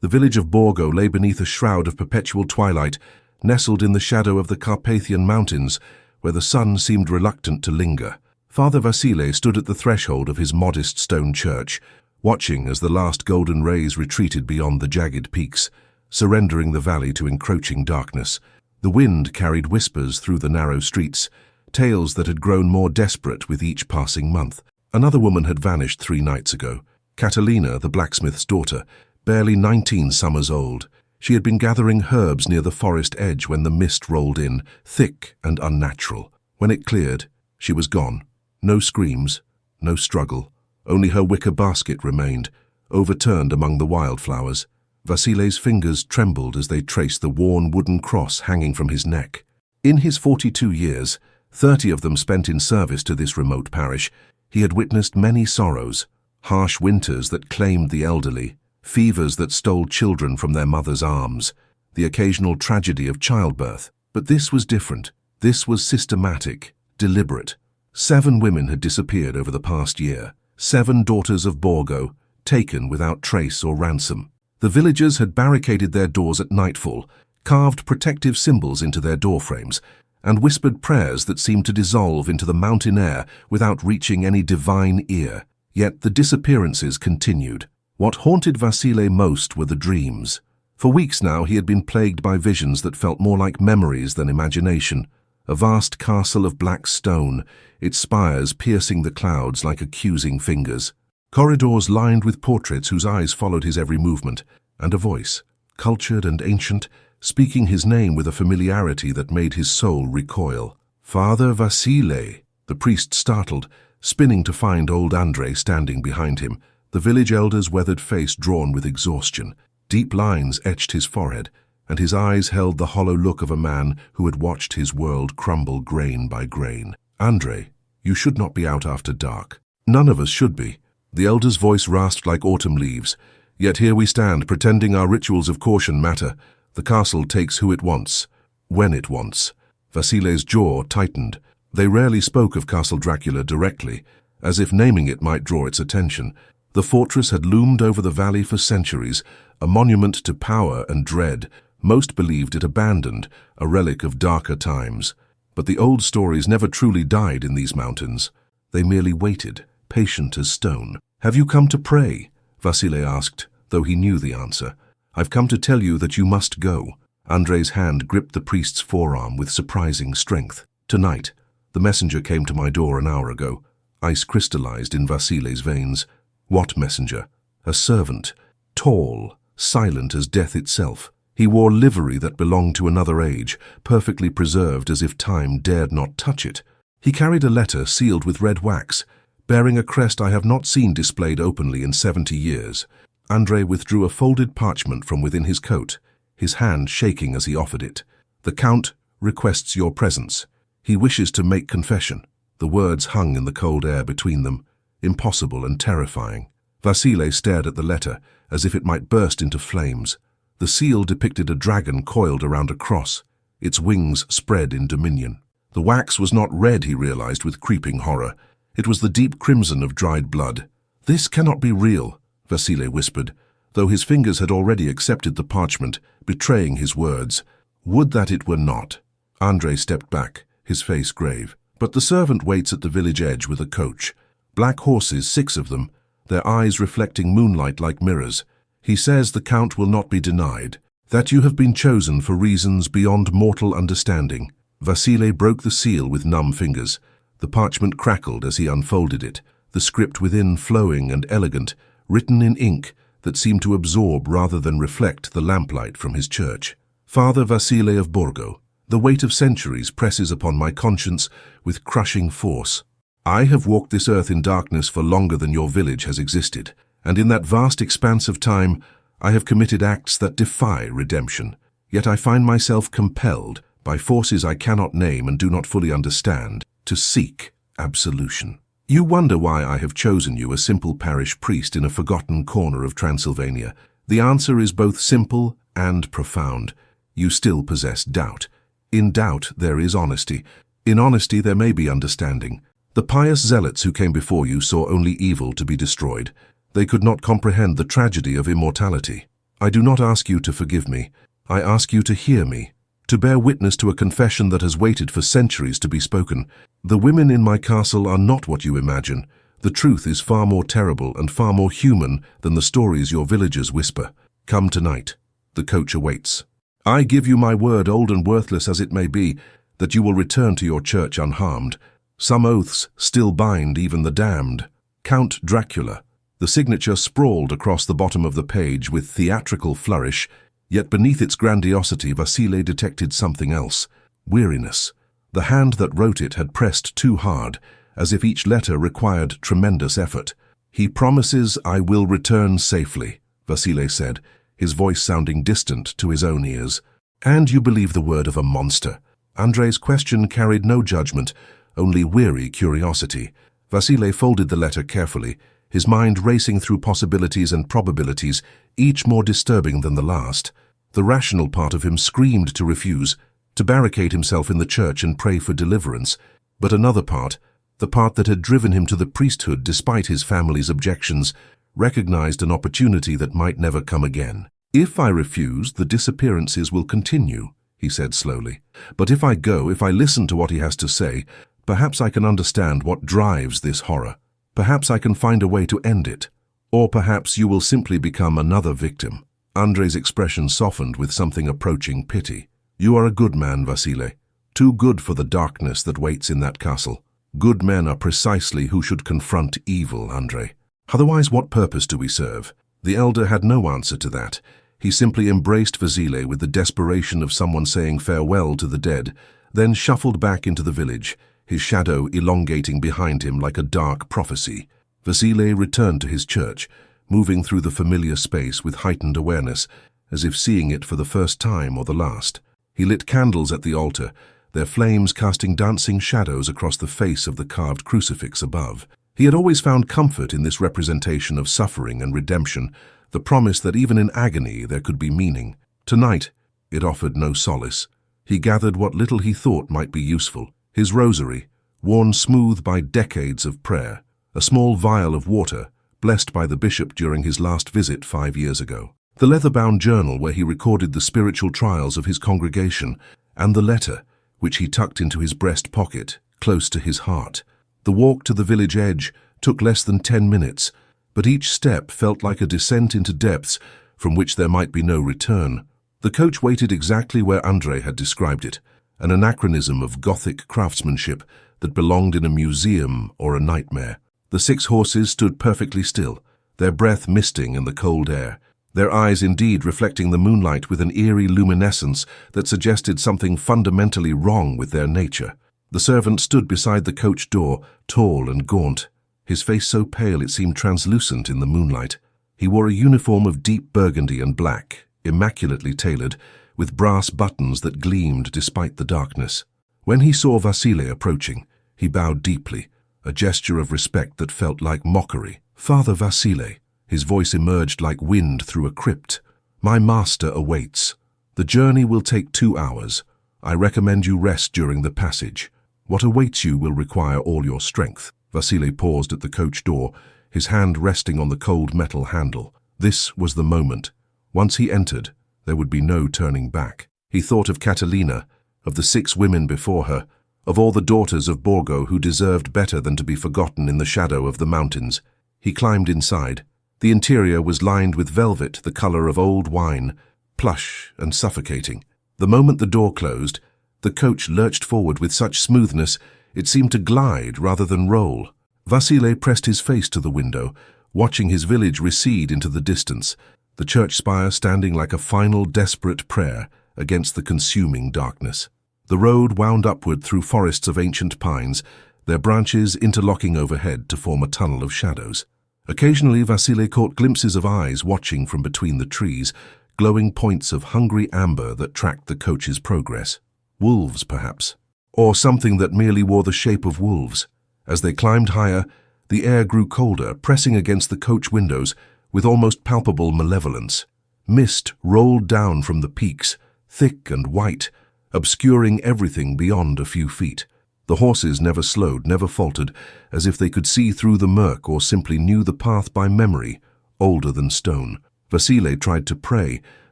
The village of Borgo lay beneath a shroud of perpetual twilight, nestled in the shadow of the Carpathian Mountains, where the sun seemed reluctant to linger. Father Vasile stood at the threshold of his modest stone church, watching as the last golden rays retreated beyond the jagged peaks, surrendering the valley to encroaching darkness. The wind carried whispers through the narrow streets, tales that had grown more desperate with each passing month. Another woman had vanished 3 nights ago, Catalina, the blacksmith's daughter, barely 19 summers old. She had been gathering herbs near the forest edge when the mist rolled in, thick and unnatural. When it cleared, she was gone. No screams, no struggle. Only her wicker basket remained, overturned among the wildflowers. Vasile's fingers trembled as they traced the worn wooden cross hanging from his neck. In his 42 years, 30 of them spent in service to this remote parish, he had witnessed many sorrows, harsh winters that claimed the elderly, fevers that stole children from their mothers' arms, the occasional tragedy of childbirth. But this was different. This was systematic, deliberate. 7 women had disappeared over the past year, 7 daughters of Borgo, taken without trace or ransom. The villagers had barricaded their doors at nightfall, carved protective symbols into their doorframes, and whispered prayers that seemed to dissolve into the mountain air without reaching any divine ear. Yet the disappearances continued. What haunted Vasile most were the dreams. For weeks now he had been plagued by visions that felt more like memories than imagination. A vast castle of black stone, its spires piercing the clouds like accusing fingers. Corridors lined with portraits whose eyes followed his every movement, and a voice, cultured and ancient, speaking his name with a familiarity that made his soul recoil. Father Vasile! The priest startled, spinning to find old Andre standing behind him, the village elder's weathered face drawn with exhaustion. Deep lines etched his forehead, and his eyes held the hollow look of a man who had watched his world crumble grain by grain. Andre, you should not be out after dark. None of us should be. The elder's voice rasped like autumn leaves. Yet here we stand, pretending our rituals of caution matter. The castle takes who it wants, when it wants. Vasile's jaw tightened. They rarely spoke of Castle Dracula directly, as if naming it might draw its attention. The fortress had loomed over the valley for centuries, a monument to power and dread. Most believed it abandoned, a relic of darker times. But the old stories never truly died in these mountains. They merely waited, patient as stone. "Have you come to pray?" Vasile asked, though he knew the answer. "I've come to tell you that you must go." Andre's hand gripped the priest's forearm with surprising strength. "Tonight, the messenger came to my door an hour ago." Ice crystallized in Vasile's veins. What messenger? A servant, tall, silent as death itself. He wore livery that belonged to another age, perfectly preserved as if time dared not touch it. He carried a letter sealed with red wax, bearing a crest I have not seen displayed openly in 70 years. Andre withdrew a folded parchment from within his coat, his hand shaking as he offered it. "The Count requests your presence. He wishes to make confession." The words hung in the cold air between them, impossible and terrifying. Vasile stared at the letter, as if it might burst into flames. The seal depicted a dragon coiled around a cross, its wings spread in dominion. The wax was not red, he realized with creeping horror. It was the deep crimson of dried blood. "This cannot be real," Vasile whispered, though his fingers had already accepted the parchment, betraying his words. "Would that it were not." Andre stepped back, his face grave. "But the servant waits at the village edge with a coach. Black horses, 6 of them, their eyes reflecting moonlight like mirrors. He says the Count will not be denied, that you have been chosen for reasons beyond mortal understanding." Vasile broke the seal with numb fingers. The parchment crackled as he unfolded it, the script within flowing and elegant, written in ink that seemed to absorb rather than reflect the lamplight from his church. "Father Vasile of Borgo, the weight of centuries presses upon my conscience with crushing force. I have walked this earth in darkness for longer than your village has existed, and in that vast expanse of time, I have committed acts that defy redemption. Yet I find myself compelled, by forces I cannot name and do not fully understand, to seek absolution. You wonder why I have chosen you, a simple parish priest in a forgotten corner of Transylvania. The answer is both simple and profound. You still possess doubt. In doubt there is honesty. In honesty there may be understanding. The pious zealots who came before you saw only evil to be destroyed. They could not comprehend the tragedy of immortality. I do not ask you to forgive me. I ask you to hear me, to bear witness to a confession that has waited for centuries to be spoken. The women in my castle are not what you imagine. The truth is far more terrible and far more human than the stories your villagers whisper. Come tonight. The coach awaits. I give you my word, old and worthless as it may be, that you will return to your church unharmed. Some oaths still bind even the damned. Count Dracula. The signature sprawled across the bottom of the page with theatrical flourish, yet beneath its grandiosity Vasile detected something else. Weariness. The hand that wrote it had pressed too hard, as if each letter required tremendous effort. He promises I will return safely, Vasile said, his voice sounding distant to his own ears. And you believe the word of a monster? Andrei's question carried no judgment, only weary curiosity. Vasile folded the letter carefully, his mind racing through possibilities and probabilities, each more disturbing than the last. The rational part of him screamed to refuse, to barricade himself in the church and pray for deliverance. But another part, the part that had driven him to the priesthood despite his family's objections, recognized an opportunity that might never come again. If I refuse, the disappearances will continue, he said slowly. But if I go, if I listen to what he has to say, perhaps I can understand what drives this horror. Perhaps I can find a way to end it. Or perhaps you will simply become another victim. Andrei's expression softened with something approaching pity. You are a good man, Vasile. Too good for the darkness that waits in that castle. Good men are precisely who should confront evil, Andrei. Otherwise, what purpose do we serve? The elder had no answer to that. He simply embraced Vasile with the desperation of someone saying farewell to the dead, then shuffled back into the village, his shadow elongating behind him like a dark prophecy. Vasile returned to his church, moving through the familiar space with heightened awareness, as if seeing it for the first time or the last. He lit candles at the altar, their flames casting dancing shadows across the face of the carved crucifix above. He had always found comfort in this representation of suffering and redemption, the promise that even in agony there could be meaning. Tonight, it offered no solace. He gathered what little he thought might be useful. His rosary, worn smooth by decades of prayer, a small vial of water, blessed by the bishop during his last visit 5 years ago, the leather-bound journal where he recorded the spiritual trials of his congregation, and the letter, which he tucked into his breast pocket, close to his heart. The walk to the village edge took less than 10 minutes, but each step felt like a descent into depths from which there might be no return. The coach waited exactly where Andrei had described it, an anachronism of Gothic craftsmanship that belonged in a museum or a nightmare. The 6 horses stood perfectly still, their breath misting in the cold air, their eyes indeed reflecting the moonlight with an eerie luminescence that suggested something fundamentally wrong with their nature. The servant stood beside the coach door, tall and gaunt, his face so pale it seemed translucent in the moonlight. He wore a uniform of deep burgundy and black, immaculately tailored, with brass buttons that gleamed despite the darkness. When he saw Vasile approaching, he bowed deeply, a gesture of respect that felt like mockery. Father Vasile, his voice emerged like wind through a crypt. My master awaits. The journey will take 2 hours. I recommend you rest during the passage. What awaits you will require all your strength. Vasile paused at the coach door, his hand resting on the cold metal handle. This was the moment. Once he entered, there would be no turning back. He thought of Catalina, of the 6 women before her, of all the daughters of Borgo who deserved better than to be forgotten in the shadow of the mountains. He climbed inside. The interior was lined with velvet the color of old wine, plush and suffocating. The moment the door closed, the coach lurched forward with such smoothness it seemed to glide rather than roll. Vasile pressed his face to the window, watching his village recede into the distance, the church spire standing like a final desperate prayer against the consuming darkness. The road wound upward through forests of ancient pines, their branches interlocking overhead to form a tunnel of shadows. Occasionally Vasile caught glimpses of eyes watching from between the trees, glowing points of hungry amber that tracked the coach's progress. Wolves, perhaps. Or something that merely wore the shape of wolves. As they climbed higher, the air grew colder, pressing against the coach windows with almost palpable malevolence. Mist rolled down from the peaks, thick and white, obscuring everything beyond a few feet. The horses never slowed, never faltered, as if they could see through the murk or simply knew the path by memory, older than stone. Vasile tried to pray,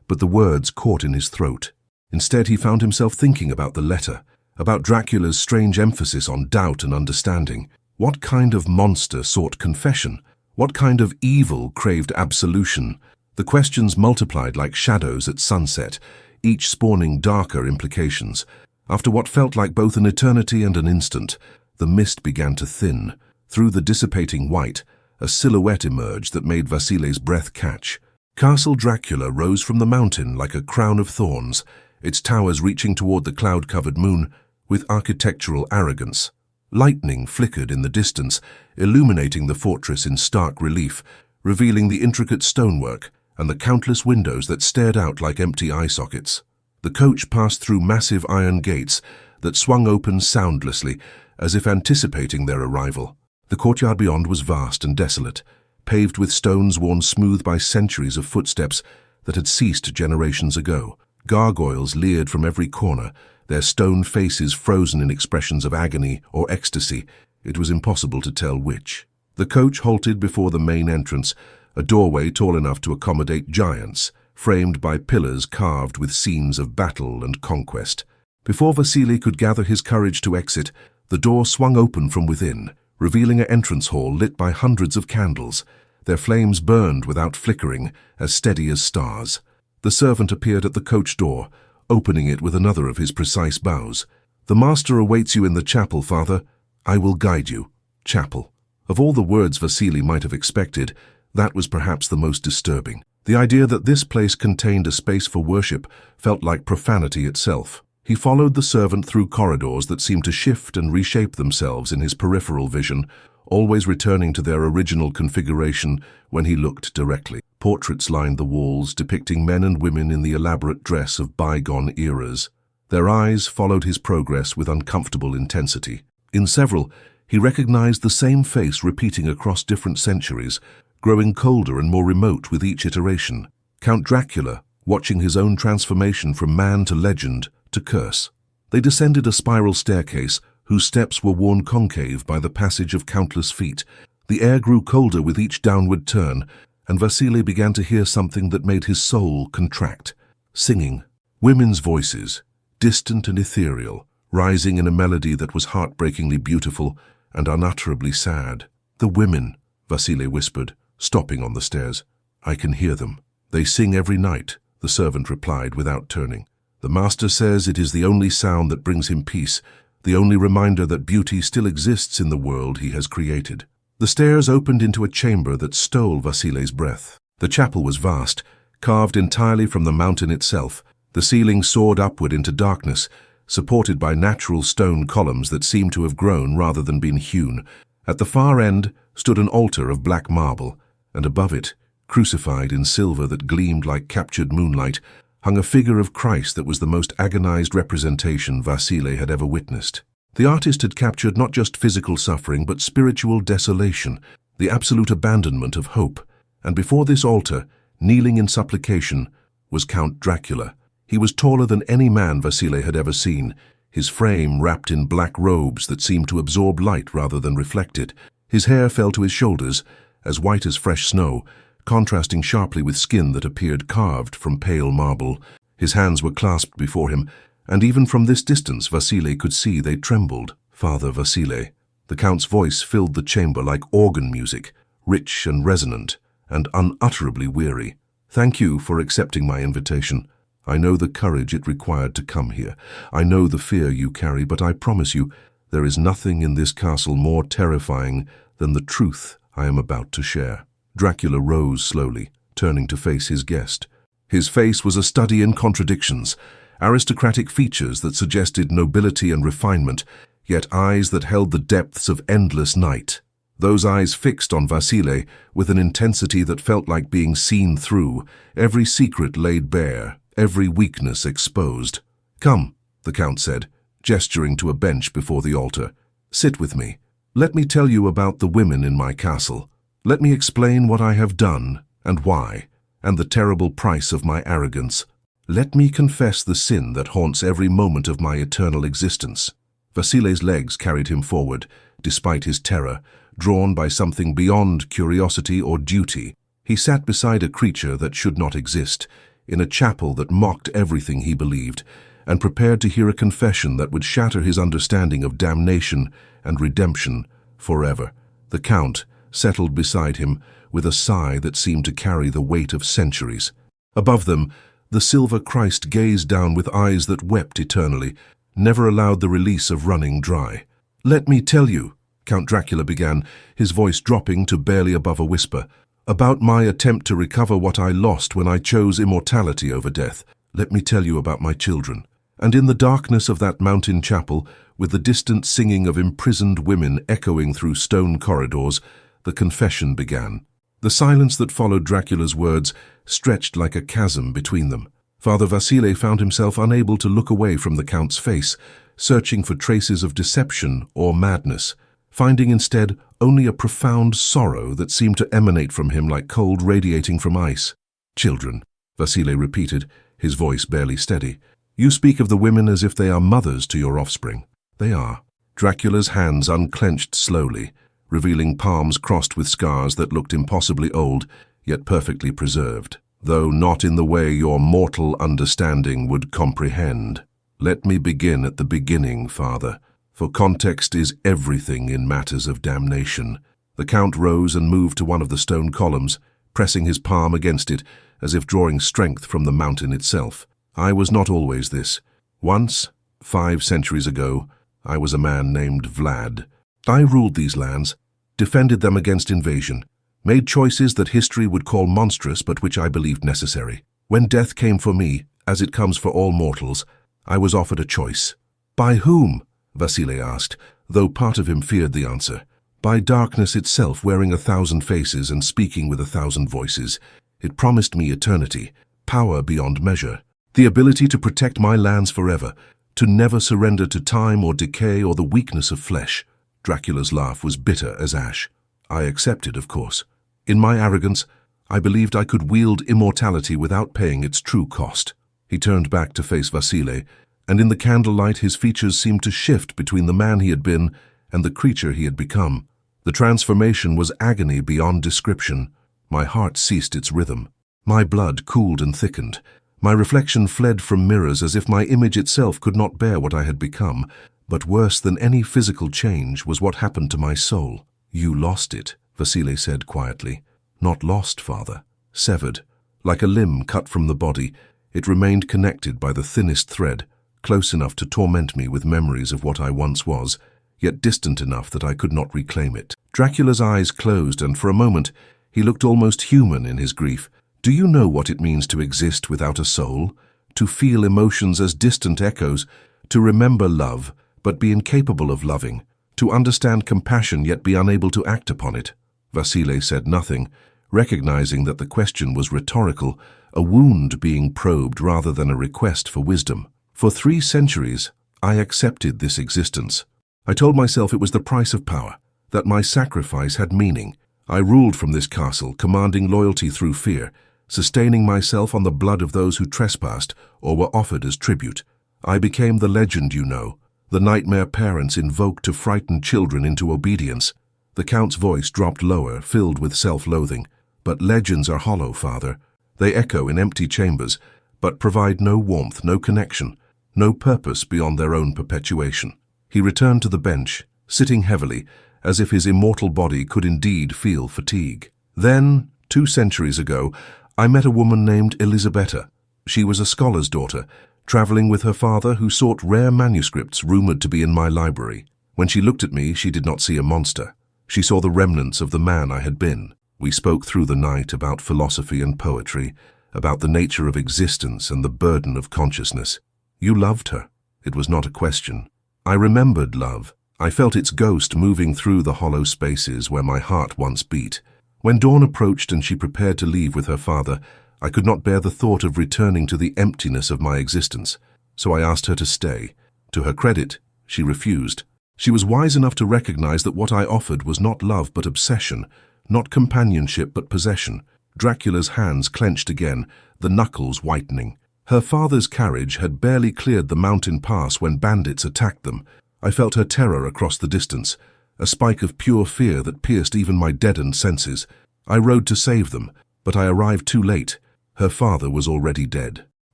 but the words caught in his throat. Instead, he found himself thinking about the letter, about Dracula's strange emphasis on doubt and understanding. What kind of monster sought confession? What kind of evil craved absolution? The questions multiplied like shadows at sunset, each spawning darker implications. After what felt like both an eternity and an instant, the mist began to thin. Through the dissipating white, a silhouette emerged that made Vasile's breath catch. Castle Dracula rose from the mountain like a crown of thorns, its towers reaching toward the cloud-covered moon with architectural arrogance. Lightning flickered in the distance, illuminating the fortress in stark relief, revealing the intricate stonework and the countless windows that stared out like empty eye sockets. The coach passed through massive iron gates that swung open soundlessly, as if anticipating their arrival. The courtyard beyond was vast and desolate, paved with stones worn smooth by centuries of footsteps that had ceased generations ago. Gargoyles leered from every corner, their stone faces frozen in expressions of agony or ecstasy. It was impossible to tell which. The coach halted before the main entrance, a doorway tall enough to accommodate giants, framed by pillars carved with scenes of battle and conquest. Before Vasile could gather his courage to exit, the door swung open from within, revealing an entrance hall lit by hundreds of candles. Their flames burned without flickering, as steady as stars. The servant appeared at the coach door, opening it with another of his precise bows. "The master awaits you in the chapel, father. I will guide you." Chapel. Of all the words Vasile might have expected, that was perhaps the most disturbing. The idea that this place contained a space for worship felt like profanity itself. He followed the servant through corridors that seemed to shift and reshape themselves in his peripheral vision, always returning to their original configuration when he looked directly. Portraits lined the walls, depicting men and women in the elaborate dress of bygone eras. Their eyes followed his progress with uncomfortable intensity. In several, he recognized the same face repeating across different centuries, growing colder and more remote with each iteration. Count Dracula, watching his own transformation from man to legend to curse. They descended a spiral staircase whose steps were worn concave by the passage of countless feet. The air grew colder with each downward turn, and Vasile began to hear something that made his soul contract. Singing. Women's voices, distant and ethereal, rising in a melody that was heartbreakingly beautiful and unutterably sad. "The women," Vasile whispered, stopping on the stairs. "I can hear them. They sing every night," the servant replied without turning. "The master says it is the only sound that brings him peace, the only reminder that beauty still exists in the world he has created." The stairs opened into a chamber that stole Vasile's breath. The chapel was vast, carved entirely from the mountain itself. The ceiling soared upward into darkness, supported by natural stone columns that seemed to have grown rather than been hewn. At the far end stood an altar of black marble, and above it, crucified in silver that gleamed like captured moonlight, hung a figure of Christ that was the most agonized representation Vasile had ever witnessed. The artist had captured not just physical suffering but spiritual desolation, the absolute abandonment of hope. And before this altar, kneeling in supplication, was Count Dracula. He was taller than any man Vasile had ever seen, his frame wrapped in black robes that seemed to absorb light rather than reflect it. His hair fell to his shoulders, as white as fresh snow, contrasting sharply with skin that appeared carved from pale marble. His hands were clasped before him, and even from this distance Vasile could see they trembled. "Father Vasile." The Count's voice filled the chamber like organ music, rich and resonant, and unutterably weary. "Thank you for accepting my invitation. I know the courage it required to come here. I know the fear you carry, but I promise you, there is nothing in this castle more terrifying than the truth I am about to share." Dracula rose slowly, turning to face his guest. His face was a study in contradictions, aristocratic features that suggested nobility and refinement, yet eyes that held the depths of endless night. Those eyes fixed on Vasile with an intensity that felt like being seen through, every secret laid bare, every weakness exposed. "Come," the Count said, gesturing to a bench before the altar. "Sit with me. Let me tell you about the women in my castle. Let me explain what I have done and why, and the terrible price of my arrogance. Let me confess the sin that haunts every moment of my eternal existence." Vasile's legs carried him forward, despite his terror, drawn by something beyond curiosity or duty. He sat beside a creature that should not exist, in a chapel that mocked everything he believed, and prepared to hear a confession that would shatter his understanding of damnation and redemption forever. The Count settled beside him with a sigh that seemed to carry the weight of centuries. Above them, the silver Christ gazed down with eyes that wept eternally, never allowed the release of running dry. "Let me tell you," Count Dracula began, his voice dropping to barely above a whisper, "about my attempt to recover what I lost when I chose immortality over death. Let me tell you about my children." And in the darkness of that mountain chapel, with the distant singing of imprisoned women echoing through stone corridors, the confession began. The silence that followed Dracula's words stretched like a chasm between them. Father Vasile found himself unable to look away from the Count's face, searching for traces of deception or madness, finding instead only a profound sorrow that seemed to emanate from him like cold radiating from ice. "Children," Vasile repeated, his voice barely steady. "You speak of the women as if they are mothers to your offspring. They are." Dracula's hands unclenched slowly, revealing palms crossed with scars that looked impossibly old, yet perfectly preserved, though not in the way your mortal understanding would comprehend. "Let me begin at the beginning, Father, for context is everything in matters of damnation." The Count rose and moved to one of the stone columns, pressing his palm against it, as if drawing strength from the mountain itself. "I was not always this. Once, 5 centuries ago, I was a man named Vlad. I ruled these lands, defended them against invasion, made choices that history would call monstrous but which I believed necessary. When death came for me, as it comes for all mortals, I was offered a choice." "By whom?" Vasile asked, though part of him feared the answer. "By darkness itself, wearing 1,000 faces and speaking with 1,000 voices. It promised me eternity, power beyond measure, the ability to protect my lands forever, to never surrender to time or decay or the weakness of flesh." Dracula's laugh was bitter as ash. "I accepted, of course. In my arrogance, I believed I could wield immortality without paying its true cost." He turned back to face Vasile, and in the candlelight his features seemed to shift between the man he had been and the creature he had become. The transformation was agony beyond description. My heart ceased its rhythm. My blood cooled and thickened. My reflection fled from mirrors as if my image itself could not bear what I had become. But worse than any physical change was what happened to my soul. "You lost it," Vasile said quietly. "Not lost, Father. Severed. Like a limb cut from the body, it remained connected by the thinnest thread, close enough to torment me with memories of what I once was, yet distant enough that I could not reclaim it." Dracula's eyes closed, and for a moment he looked almost human in his grief. "Do you know what it means to exist without a soul? To feel emotions as distant echoes, to remember love, but be incapable of loving, to understand compassion yet be unable to act upon it?" Vasile said nothing, recognizing that the question was rhetorical, a wound being probed rather than a request for wisdom. "For 3 centuries, I accepted this existence. I told myself it was the price of power, that my sacrifice had meaning. I ruled from this castle, commanding loyalty through fear, sustaining myself on the blood of those who trespassed or were offered as tribute. I became the legend you know, the nightmare parents invoke to frighten children into obedience." The Count's voice dropped lower, filled with self-loathing. "But legends are hollow, Father. They echo in empty chambers, but provide no warmth, no connection, no purpose beyond their own perpetuation." He returned to the bench, sitting heavily, as if his immortal body could indeed feel fatigue. "Then, 2 centuries ago, I met a woman named Elisabetta. She was a scholar's daughter, traveling with her father who sought rare manuscripts rumored to be in my library. When she looked at me, she did not see a monster. She saw the remnants of the man I had been. We spoke through the night about philosophy and poetry, about the nature of existence and the burden of consciousness. You loved her. It was not a question. I remembered love. I felt its ghost moving through the hollow spaces where my heart once beat. When dawn approached and she prepared to leave with her father, I could not bear the thought of returning to the emptiness of my existence, so I asked her to stay. To her credit, she refused. She was wise enough to recognize that what I offered was not love but obsession, not companionship but possession. Dracula's hands clenched again, the knuckles whitening. Her father's carriage had barely cleared the mountain pass when bandits attacked them. I felt her terror across the distance, a spike of pure fear that pierced even my deadened senses. I rode to save them, But I arrived too late. Her father was already dead.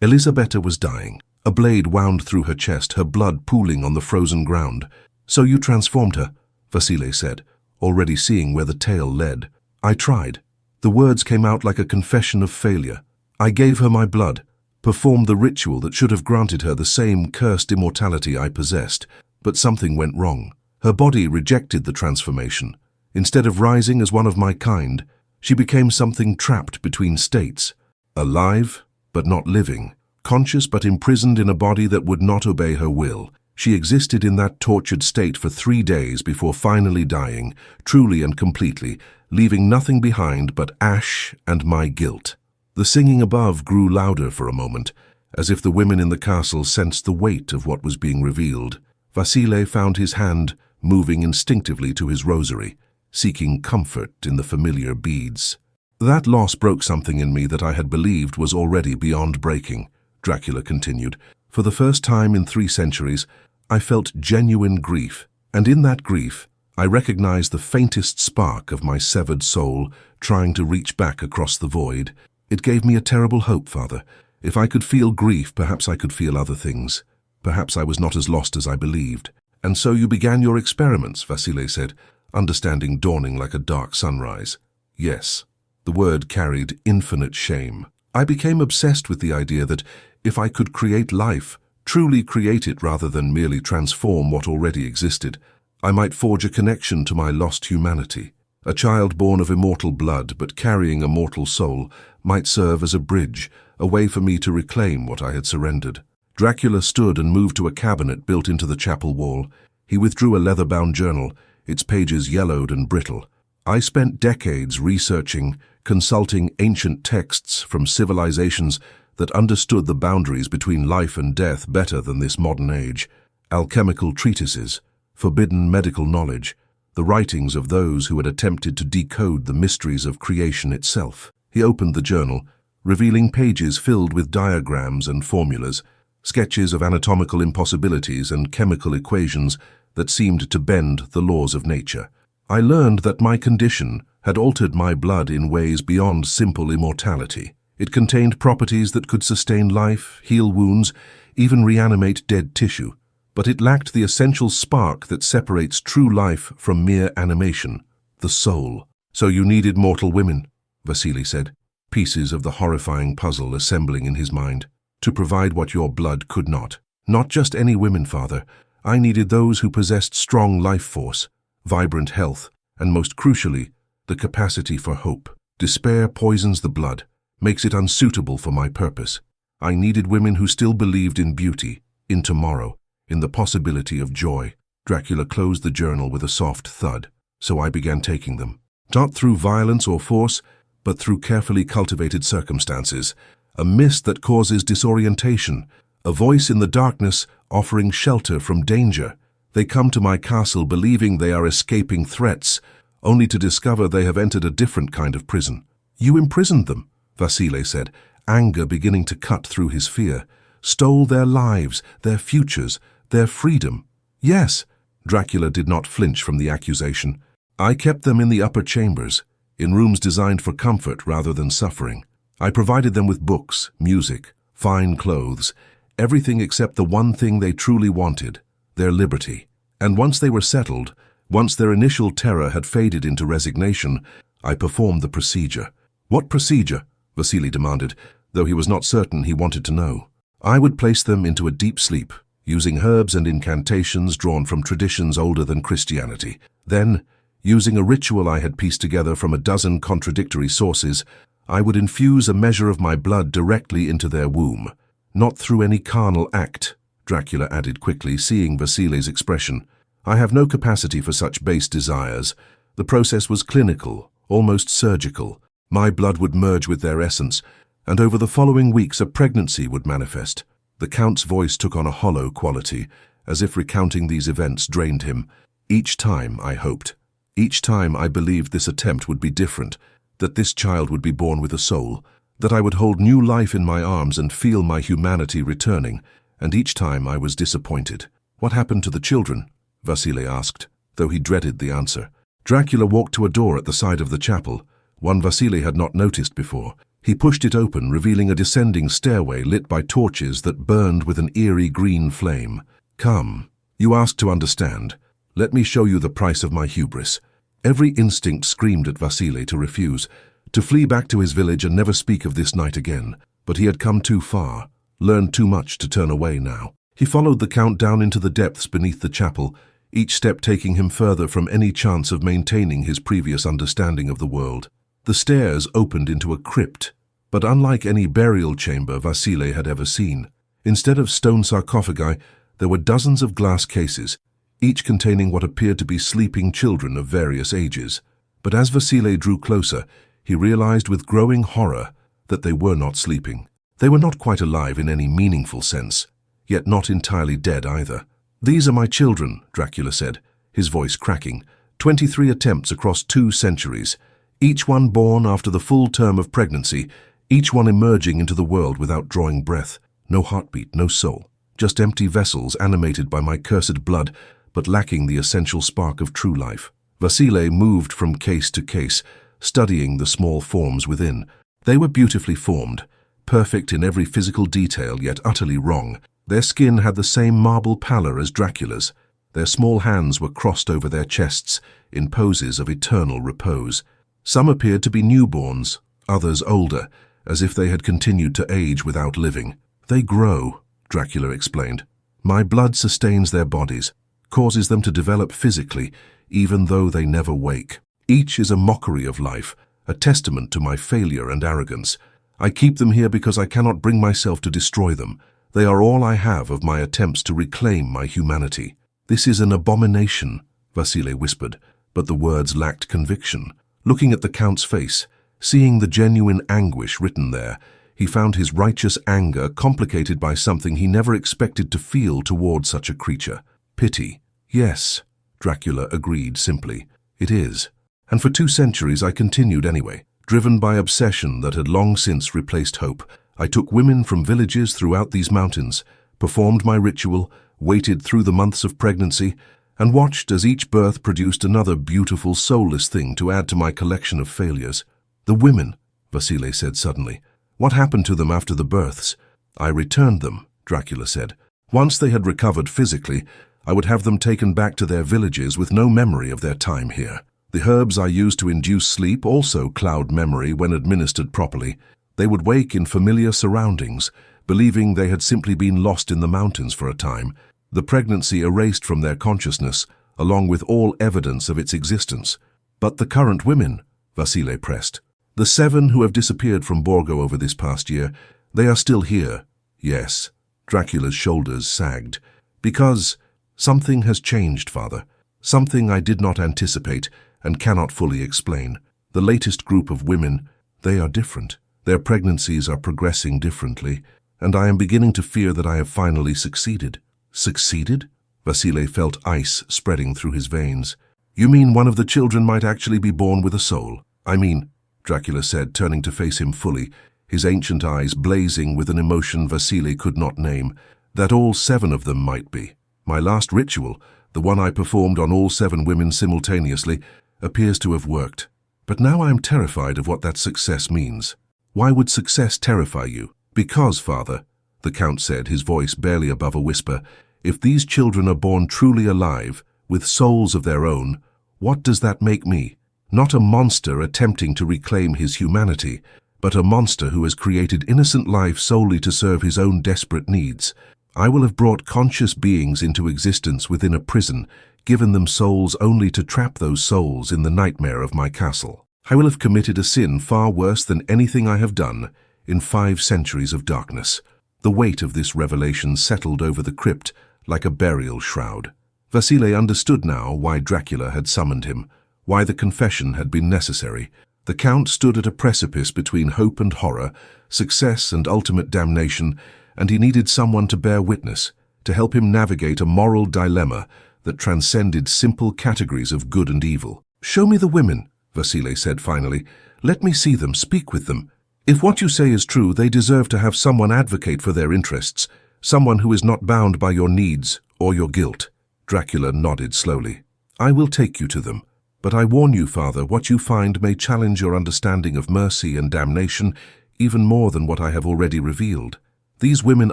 Elisabetta was dying. A blade wound through her chest, her blood pooling on the frozen ground. "So you transformed her," Vasile said, already seeing where the tale led. "I tried." The words came out like a confession of failure. "I gave her my blood, performed the ritual that should have granted her the same cursed immortality I possessed, but something went wrong. Her body rejected the transformation. Instead of rising as one of my kind, she became something trapped between states, alive but not living, conscious but imprisoned in a body that would not obey her will. She existed in that tortured state for 3 days before finally dying, truly and completely, leaving nothing behind but ash and my guilt." The singing above grew louder for a moment, as if the women in the castle sensed the weight of what was being revealed. Vasile found his hand moving instinctively to his rosary, seeking comfort in the familiar beads. "That loss broke something in me that I had believed was already beyond breaking," Dracula continued. "For the first time in 3 centuries, I felt genuine grief, and in that grief, I recognized the faintest spark of my severed soul trying to reach back across the void. It gave me a terrible hope, Father. If I could feel grief, perhaps I could feel other things. Perhaps I was not as lost as I believed." "And so you began your experiments," Vasile said, understanding dawning like a dark sunrise. "Yes." The word carried infinite shame. "I became obsessed with the idea that if I could create life, truly create it rather than merely transform what already existed, I might forge a connection to my lost humanity. A child born of immortal blood but carrying a mortal soul might serve as a bridge, a way for me to reclaim what I had surrendered." Dracula stood and moved to a cabinet built into the chapel wall. He withdrew a leather-bound journal, its pages yellowed and brittle. "I spent decades researching, consulting ancient texts from civilizations that understood the boundaries between life and death better than this modern age. Alchemical treatises, forbidden medical knowledge, the writings of those who had attempted to decode the mysteries of creation itself." He opened the journal, revealing pages filled with diagrams and formulas, sketches of anatomical impossibilities and chemical equations that seemed to bend the laws of nature. "I learned that my condition had altered my blood in ways beyond simple immortality. It contained properties that could sustain life, heal wounds, even reanimate dead tissue. But it lacked the essential spark that separates true life from mere animation, the soul." "So you needed mortal women," Vasile said, pieces of the horrifying puzzle assembling in his mind, "to provide what your blood could not." "Not just any women, Father. I needed those who possessed strong life force, vibrant health, and most crucially, the capacity for hope. Despair poisons the blood, makes it unsuitable for my purpose. I needed women who still believed in beauty, in tomorrow, in the possibility of joy." Dracula closed the journal with a soft thud. "So I began taking them. Not through violence or force, but through carefully cultivated circumstances. A mist that causes disorientation, a voice in the darkness offering shelter from danger. They come to my castle believing they are escaping threats, only to discover they have entered a different kind of prison." "You imprisoned them," Vasile said, anger beginning to cut through his fear. "Stole their lives, their futures, their freedom." "Yes." Dracula did not flinch from the accusation. "I kept them in the upper chambers, in rooms designed for comfort rather than suffering. I provided them with books, music, fine clothes, everything except the one thing they truly wanted, their liberty. And once they were settled, once their initial terror had faded into resignation, I performed the procedure." "What procedure?" Vasile demanded, though he was not certain he wanted to know. "I would place them into a deep sleep, using herbs and incantations drawn from traditions older than Christianity. Then, using a ritual I had pieced together from a dozen contradictory sources, I would infuse a measure of my blood directly into their womb. Not through any carnal act," Dracula added quickly, seeing Vasile's expression. "I have no capacity for such base desires. The process was clinical, almost surgical. My blood would merge with their essence, and over the following weeks a pregnancy would manifest." The Count's voice took on a hollow quality, as if recounting these events drained him. "Each time I hoped. Each time I believed this attempt would be different, that this child would be born with a soul, that I would hold new life in my arms and feel my humanity returning, and each time I was disappointed." "What happened to the children?" Vasile asked, though he dreaded the answer. Dracula walked to a door at the side of the chapel, one Vasily had not noticed before. He pushed it open, revealing a descending stairway lit by torches that burned with an eerie green flame. "Come, you asked to understand. Let me show you the price of my hubris." Every instinct screamed at Vasily to refuse, to flee back to his village and never speak of this night again. But he had come too far, learned too much to turn away now. He followed the Count down into the depths beneath the chapel, each step taking him further from any chance of maintaining his previous understanding of the world. The stairs opened into a crypt, but unlike any burial chamber Vasily had ever seen. Instead of stone sarcophagi, there were dozens of glass cases, each containing what appeared to be sleeping children of various ages. But as Vasily drew closer, he realized with growing horror that they were not sleeping. They were not quite alive in any meaningful sense, yet not entirely dead either. "These are my children," Dracula said, his voice cracking. 23 attempts across 2 centuries, each one born after the full term of pregnancy, each one emerging into the world without drawing breath. No heartbeat, no soul. Just empty vessels animated by my cursed blood, but lacking the essential spark of true life. Vasily moved from case to case, studying the small forms within. They were beautifully formed, perfect in every physical detail, yet utterly wrong. Their skin had the same marble pallor as Dracula's. Their small hands were crossed over their chests in poses of eternal repose. Some appeared to be newborns, others older, as if they had continued to age without living. "They grow," Dracula explained. "My blood sustains their bodies, causes them to develop physically, even though they never wake. Each is a mockery of life, a testament to my failure and arrogance. I keep them here because I cannot bring myself to destroy them. They are all I have of my attempts to reclaim my humanity." "This is an abomination," Vasily whispered, but the words lacked conviction. Looking at the Count's face, seeing the genuine anguish written there, he found his righteous anger complicated by something he never expected to feel toward such a creature. Pity. "Yes," Dracula agreed simply. "It is. And for 2 centuries I continued anyway. Driven by obsession that had long since replaced hope, I took women from villages throughout these mountains, performed my ritual, waited through the months of pregnancy, and watched as each birth produced another beautiful, soulless thing to add to my collection of failures." "The women," Vasily said suddenly. "What happened to them after the births?" "I returned them," Dracula said. "Once they had recovered physically, I would have them taken back to their villages with no memory of their time here. The herbs I used to induce sleep also cloud memory when administered properly. They would wake in familiar surroundings, believing they had simply been lost in the mountains for a time. The pregnancy erased from their consciousness, along with all evidence of its existence." "But the current women," Vasily pressed. "The 7 who have disappeared from Borgo over this past year, they are still here." "Yes." Dracula's shoulders sagged. "Because something has changed, Father. Something I did not anticipate and cannot fully explain. The latest group of women, they are different. Their pregnancies are progressing differently, and I am beginning to fear that I have finally succeeded." "Succeeded?" Vasily felt ice spreading through his veins. "You mean one of the children might actually be born with a soul?" "I mean," Dracula said, turning to face him fully, his ancient eyes blazing with an emotion Vasily could not name, "that all 7 of them might be. My last ritual, the one I performed on all 7 women simultaneously, appears to have worked. But now I am terrified of what that success means." "Why would success terrify you?" "Because, Father," the Count said, his voice barely above a whisper, "if these children are born truly alive, with souls of their own, what does that make me? Not a monster attempting to reclaim his humanity, but a monster who has created innocent life solely to serve his own desperate needs. I will have brought conscious beings into existence within a prison, given them souls only to trap those souls in the nightmare of my castle. I will have committed a sin far worse than anything I have done in 5 centuries of darkness." The weight of this revelation settled over the crypt like a burial shroud. Vasily understood now why Dracula had summoned him, why the confession had been necessary. The Count stood at a precipice between hope and horror, success and ultimate damnation, and he needed someone to bear witness, to help him navigate a moral dilemma that transcended simple categories of good and evil. "Show me the women," Vasily said finally. "Let me see them, speak with them. If what you say is true, they deserve to have someone advocate for their interests, someone who is not bound by your needs or your guilt." Dracula nodded slowly. "I will take you to them." But I warn you, Father, what you find may challenge your understanding of mercy and damnation even more than what I have already revealed. These women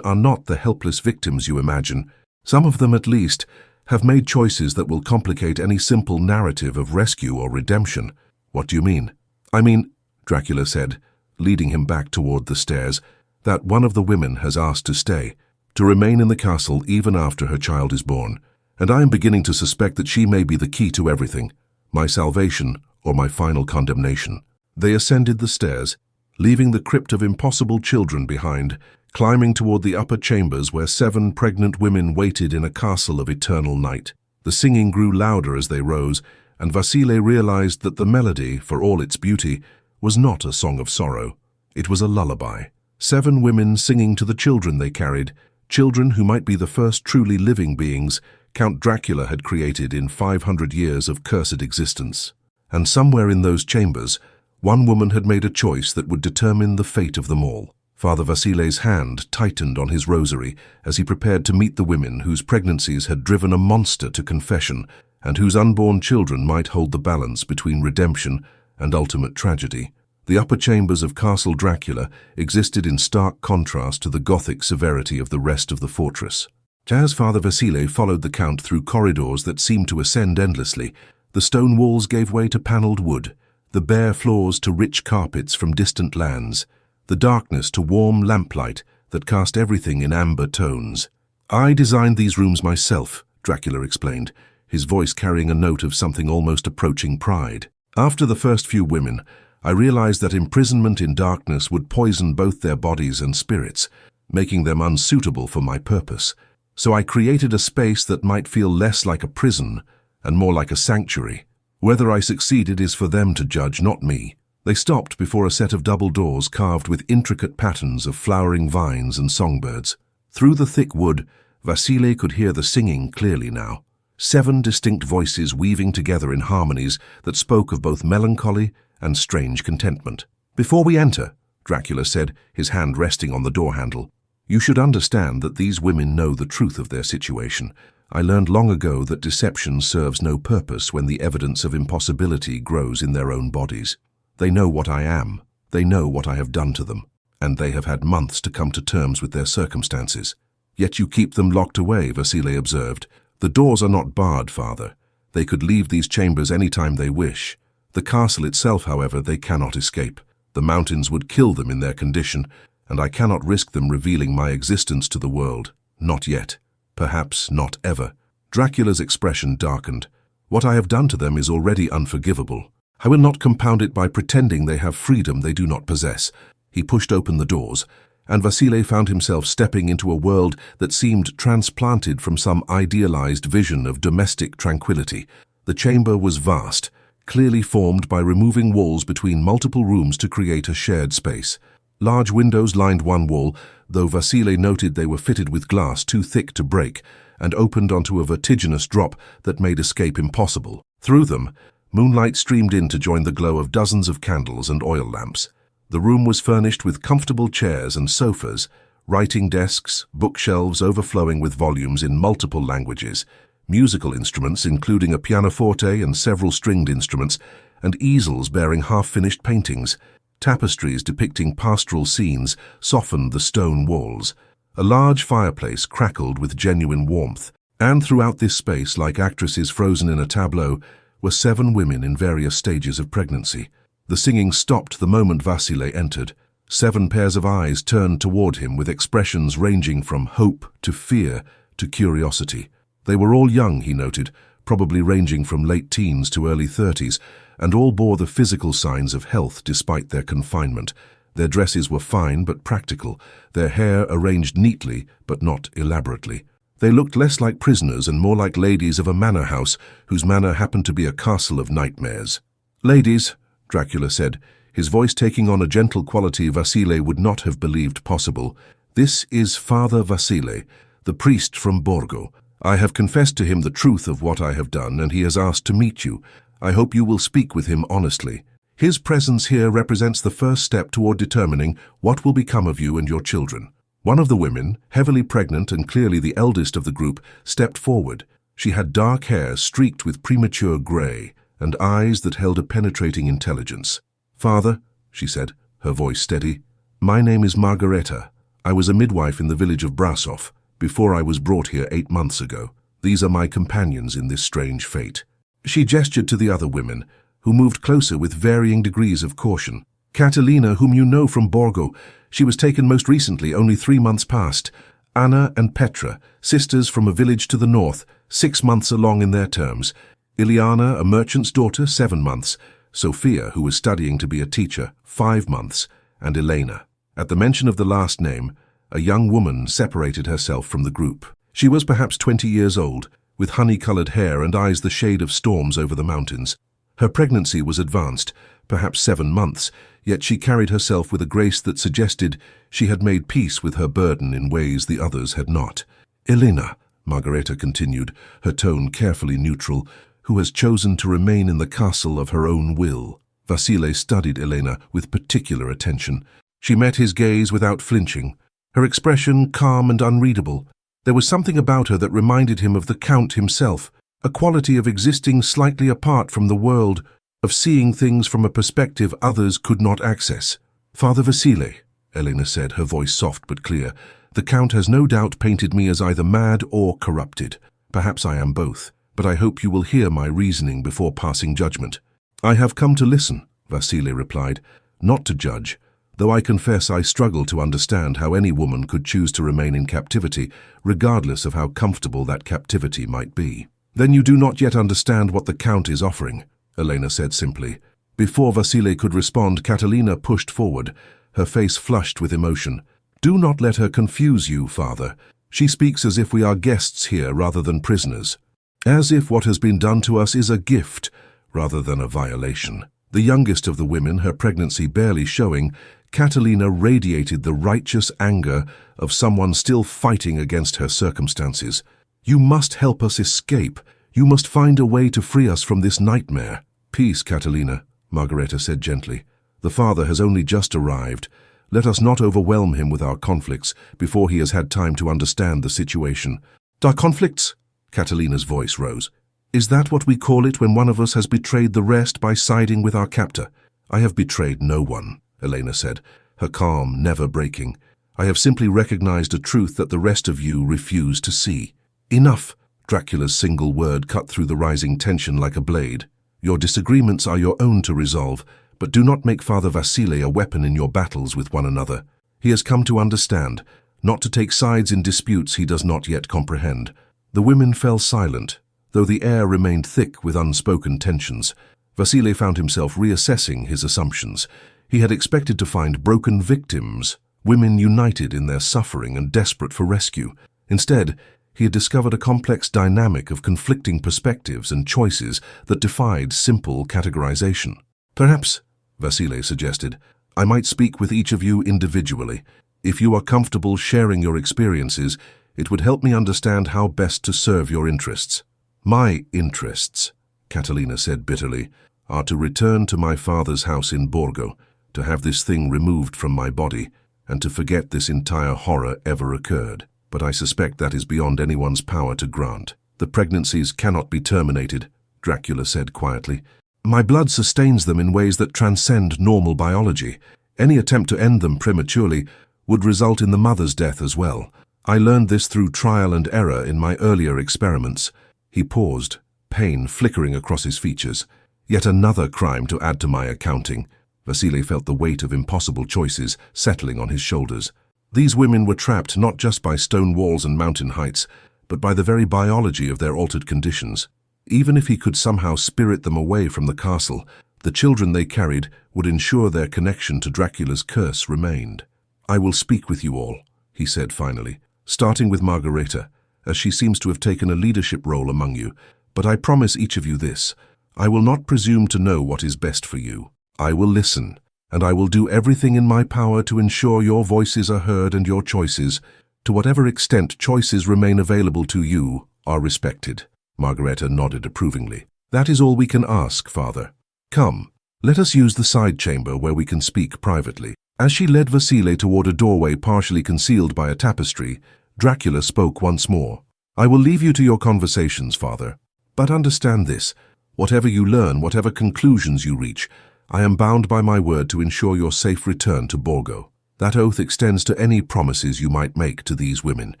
are not the helpless victims you imagine. Some of them, at least, have made choices that will complicate any simple narrative of rescue or redemption. What do you mean? I mean, Dracula said, leading him back toward the stairs, that one of the women has asked to stay, to remain in the castle even after her child is born. And I am beginning to suspect that she may be the key to everything, my salvation or my final condemnation. They ascended the stairs, leaving the crypt of impossible children behind, climbing toward the upper chambers where 7 pregnant women waited in a castle of eternal night. The singing grew louder as they rose, and Vasile realized that the melody, for all its beauty, was not a song of sorrow. It was a lullaby. 7 women singing to the children they carried, children who might be the first truly living beings Count Dracula had created in 500 years of cursed existence. And somewhere in those chambers, one woman had made a choice that would determine the fate of them all. Father Vasile's hand tightened on his rosary as he prepared to meet the women whose pregnancies had driven a monster to confession and whose unborn children might hold the balance between redemption and ultimate tragedy. The upper chambers of Castle Dracula existed in stark contrast to the Gothic severity of the rest of the fortress. As Father Vasile followed the Count through corridors that seemed to ascend endlessly, the stone walls gave way to paneled wood, the bare floors to rich carpets from distant lands, the darkness to warm lamplight that cast everything in amber tones. I designed these rooms myself, Dracula explained, his voice carrying a note of something almost approaching pride. After the first few women, I realized that imprisonment in darkness would poison both their bodies and spirits, making them unsuitable for my purpose. So I created a space that might feel less like a prison and more like a sanctuary. Whether I succeeded is for them to judge, not me. They stopped before a set of double doors carved with intricate patterns of flowering vines and songbirds. Through the thick wood, Vasile could hear the singing clearly now. 7 distinct voices weaving together in harmonies that spoke of both melancholy and strange contentment. "Before we enter," Dracula said, his hand resting on the door handle, "you should understand that these women know the truth of their situation. I learned long ago that deception serves no purpose when the evidence of impossibility grows in their own bodies. They know what I am, they know what I have done to them, and they have had months to come to terms with their circumstances. Yet you keep them locked away," Vasile observed. "The doors are not barred, Father. They could leave these chambers any time they wish. The castle itself, however, they cannot escape. The mountains would kill them in their condition, and I cannot risk them revealing my existence to the world. Not yet. Perhaps not ever." Dracula's expression darkened. "What I have done to them is already unforgivable. I will not compound it by pretending they have freedom they do not possess." He pushed open the doors, and Vasile found himself stepping into a world that seemed transplanted from some idealized vision of domestic tranquility. The chamber was vast, clearly formed by removing walls between multiple rooms to create a shared space. Large windows lined one wall, though Vasile noted they were fitted with glass too thick to break and opened onto a vertiginous drop that made escape impossible. Through them, moonlight streamed in to join the glow of dozens of candles and oil lamps. The room was furnished with comfortable chairs and sofas, writing desks, bookshelves overflowing with volumes in multiple languages, musical instruments including a pianoforte and several stringed instruments, and easels bearing half-finished paintings. Tapestries depicting pastoral scenes softened the stone walls. A large fireplace crackled with genuine warmth, and throughout this space, like actresses frozen in a tableau, were 7 women in various stages of pregnancy. The singing stopped the moment Vasile entered. 7 pairs of eyes turned toward him with expressions ranging from hope to fear to curiosity. They were all young, he noted, probably ranging from late teens to early 30s, and all bore the physical signs of health despite their confinement. Their dresses were fine but practical, their hair arranged neatly but not elaborately. They looked less like prisoners and more like ladies of a manor house whose manor happened to be a castle of nightmares. "Ladies," Dracula said, his voice taking on a gentle quality Vasile would not have believed possible, "this is Father Vasile, the priest from Borgo. I have confessed to him the truth of what I have done, and he has asked to meet you. I hope you will speak with him honestly. His presence here represents the first step toward determining what will become of you and your children." One of the women, heavily pregnant and clearly the eldest of the group, stepped forward. She had dark hair streaked with premature gray, and eyes that held a penetrating intelligence. "Father," she said, her voice steady, "my name is Margareta. I was a midwife in the village of Brasov before I was brought here 8 months ago. These are my companions in this strange fate." She gestured to the other women, who moved closer with varying degrees of caution. "Catalina, whom you know from Borgo, she was taken most recently, only 3 months past. Anna and Petra, sisters from a village to the north, 6 months along in their terms. Iliana, a merchant's daughter, 7 months. Sophia, who was studying to be a teacher, 5 months. And Elena." At the mention of the last name, a young woman separated herself from the group. She was perhaps 20 years old, with honey-colored hair and eyes the shade of storms over the mountains. Her pregnancy was advanced, perhaps 7 months, yet she carried herself with a grace that suggested she had made peace with her burden in ways the others had not. "Elena," Margareta continued, her tone carefully neutral, "who has chosen to remain in the castle of her own will." Vasile studied Elena with particular attention. She met his gaze without flinching, her expression calm and unreadable. There was something about her that reminded him of the Count himself, a quality of existing slightly apart from the world, of seeing things from a perspective others could not access. "Father Vasile," Elena said, her voice soft but clear, "the Count has no doubt painted me as either mad or corrupted. Perhaps I am both, but I hope you will hear my reasoning before passing judgment." "I have come to listen," Vasile replied, "not to judge, though I confess I struggle to understand how any woman could choose to remain in captivity, regardless of how comfortable that captivity might be." "Then you do not yet understand what the Count is offering," Elena said simply. Before Vasile could respond, Catalina pushed forward, her face flushed with emotion. "Do not let her confuse you, father. She speaks as if we are guests here rather than prisoners. As if what has been done to us is a gift rather than a violation." The youngest of the women, her pregnancy barely showing, Catalina radiated the righteous anger of someone still fighting against her circumstances. "You must help us escape. You must find a way to free us from this nightmare." "Peace, Catalina," Margareta said gently. "The father has only just arrived. Let us not overwhelm him with our conflicts before he has had time to understand the situation." "Our conflicts?" Catalina's voice rose. "Is that what we call it when one of us has betrayed the rest by siding with our captor?" "I have betrayed no one," Elena said, her calm never breaking. "I have simply recognized a truth that the rest of you refuse to see." "Enough!" Dracula's single word cut through the rising tension like a blade. "Your disagreements are your own to resolve, but do not make Father Vasile a weapon in your battles with one another. He has come to understand, not to take sides in disputes he does not yet comprehend." The women fell silent, though the air remained thick with unspoken tensions. Vasile found himself reassessing his assumptions. He had expected to find broken victims, women united in their suffering and desperate for rescue. Instead, he had discovered a complex dynamic of conflicting perspectives and choices that defied simple categorization. "Perhaps," Vasile suggested, "I might speak with each of you individually. If you are comfortable sharing your experiences, it would help me understand how best to serve your interests." "My interests," Catalina said bitterly, "are to return to my father's house in Borgo, to have this thing removed from my body, and to forget this entire horror ever occurred. But I suspect that is beyond anyone's power to grant." "The pregnancies cannot be terminated," Dracula said quietly. "My blood sustains them in ways that transcend normal biology. Any attempt to end them prematurely would result in the mother's death as well. I learned this through trial and error in my earlier experiments." He paused, pain flickering across his features. "Yet another crime to add to my accounting." Vasile felt the weight of impossible choices settling on his shoulders. These women were trapped not just by stone walls and mountain heights, but by the very biology of their altered conditions. Even if he could somehow spirit them away from the castle, the children they carried would ensure their connection to Dracula's curse remained. "I will speak with you all," he said finally, "starting with Margareta, as she seems to have taken a leadership role among you. But I promise each of you this: I will not presume to know what is best for you. I will listen, and I will do everything in my power to ensure your voices are heard and your choices, to whatever extent choices remain available to you, are respected." Margareta nodded approvingly. "That is all we can ask, Father. Come, let us use the side chamber where we can speak privately." As she led Vasile toward a doorway partially concealed by a tapestry, Dracula spoke once more. "I will leave you to your conversations, Father. But understand this: Whatever you learn, whatever conclusions you reach, I am bound by my word to ensure your safe return to Borgo. That oath extends to any promises you might make to these women.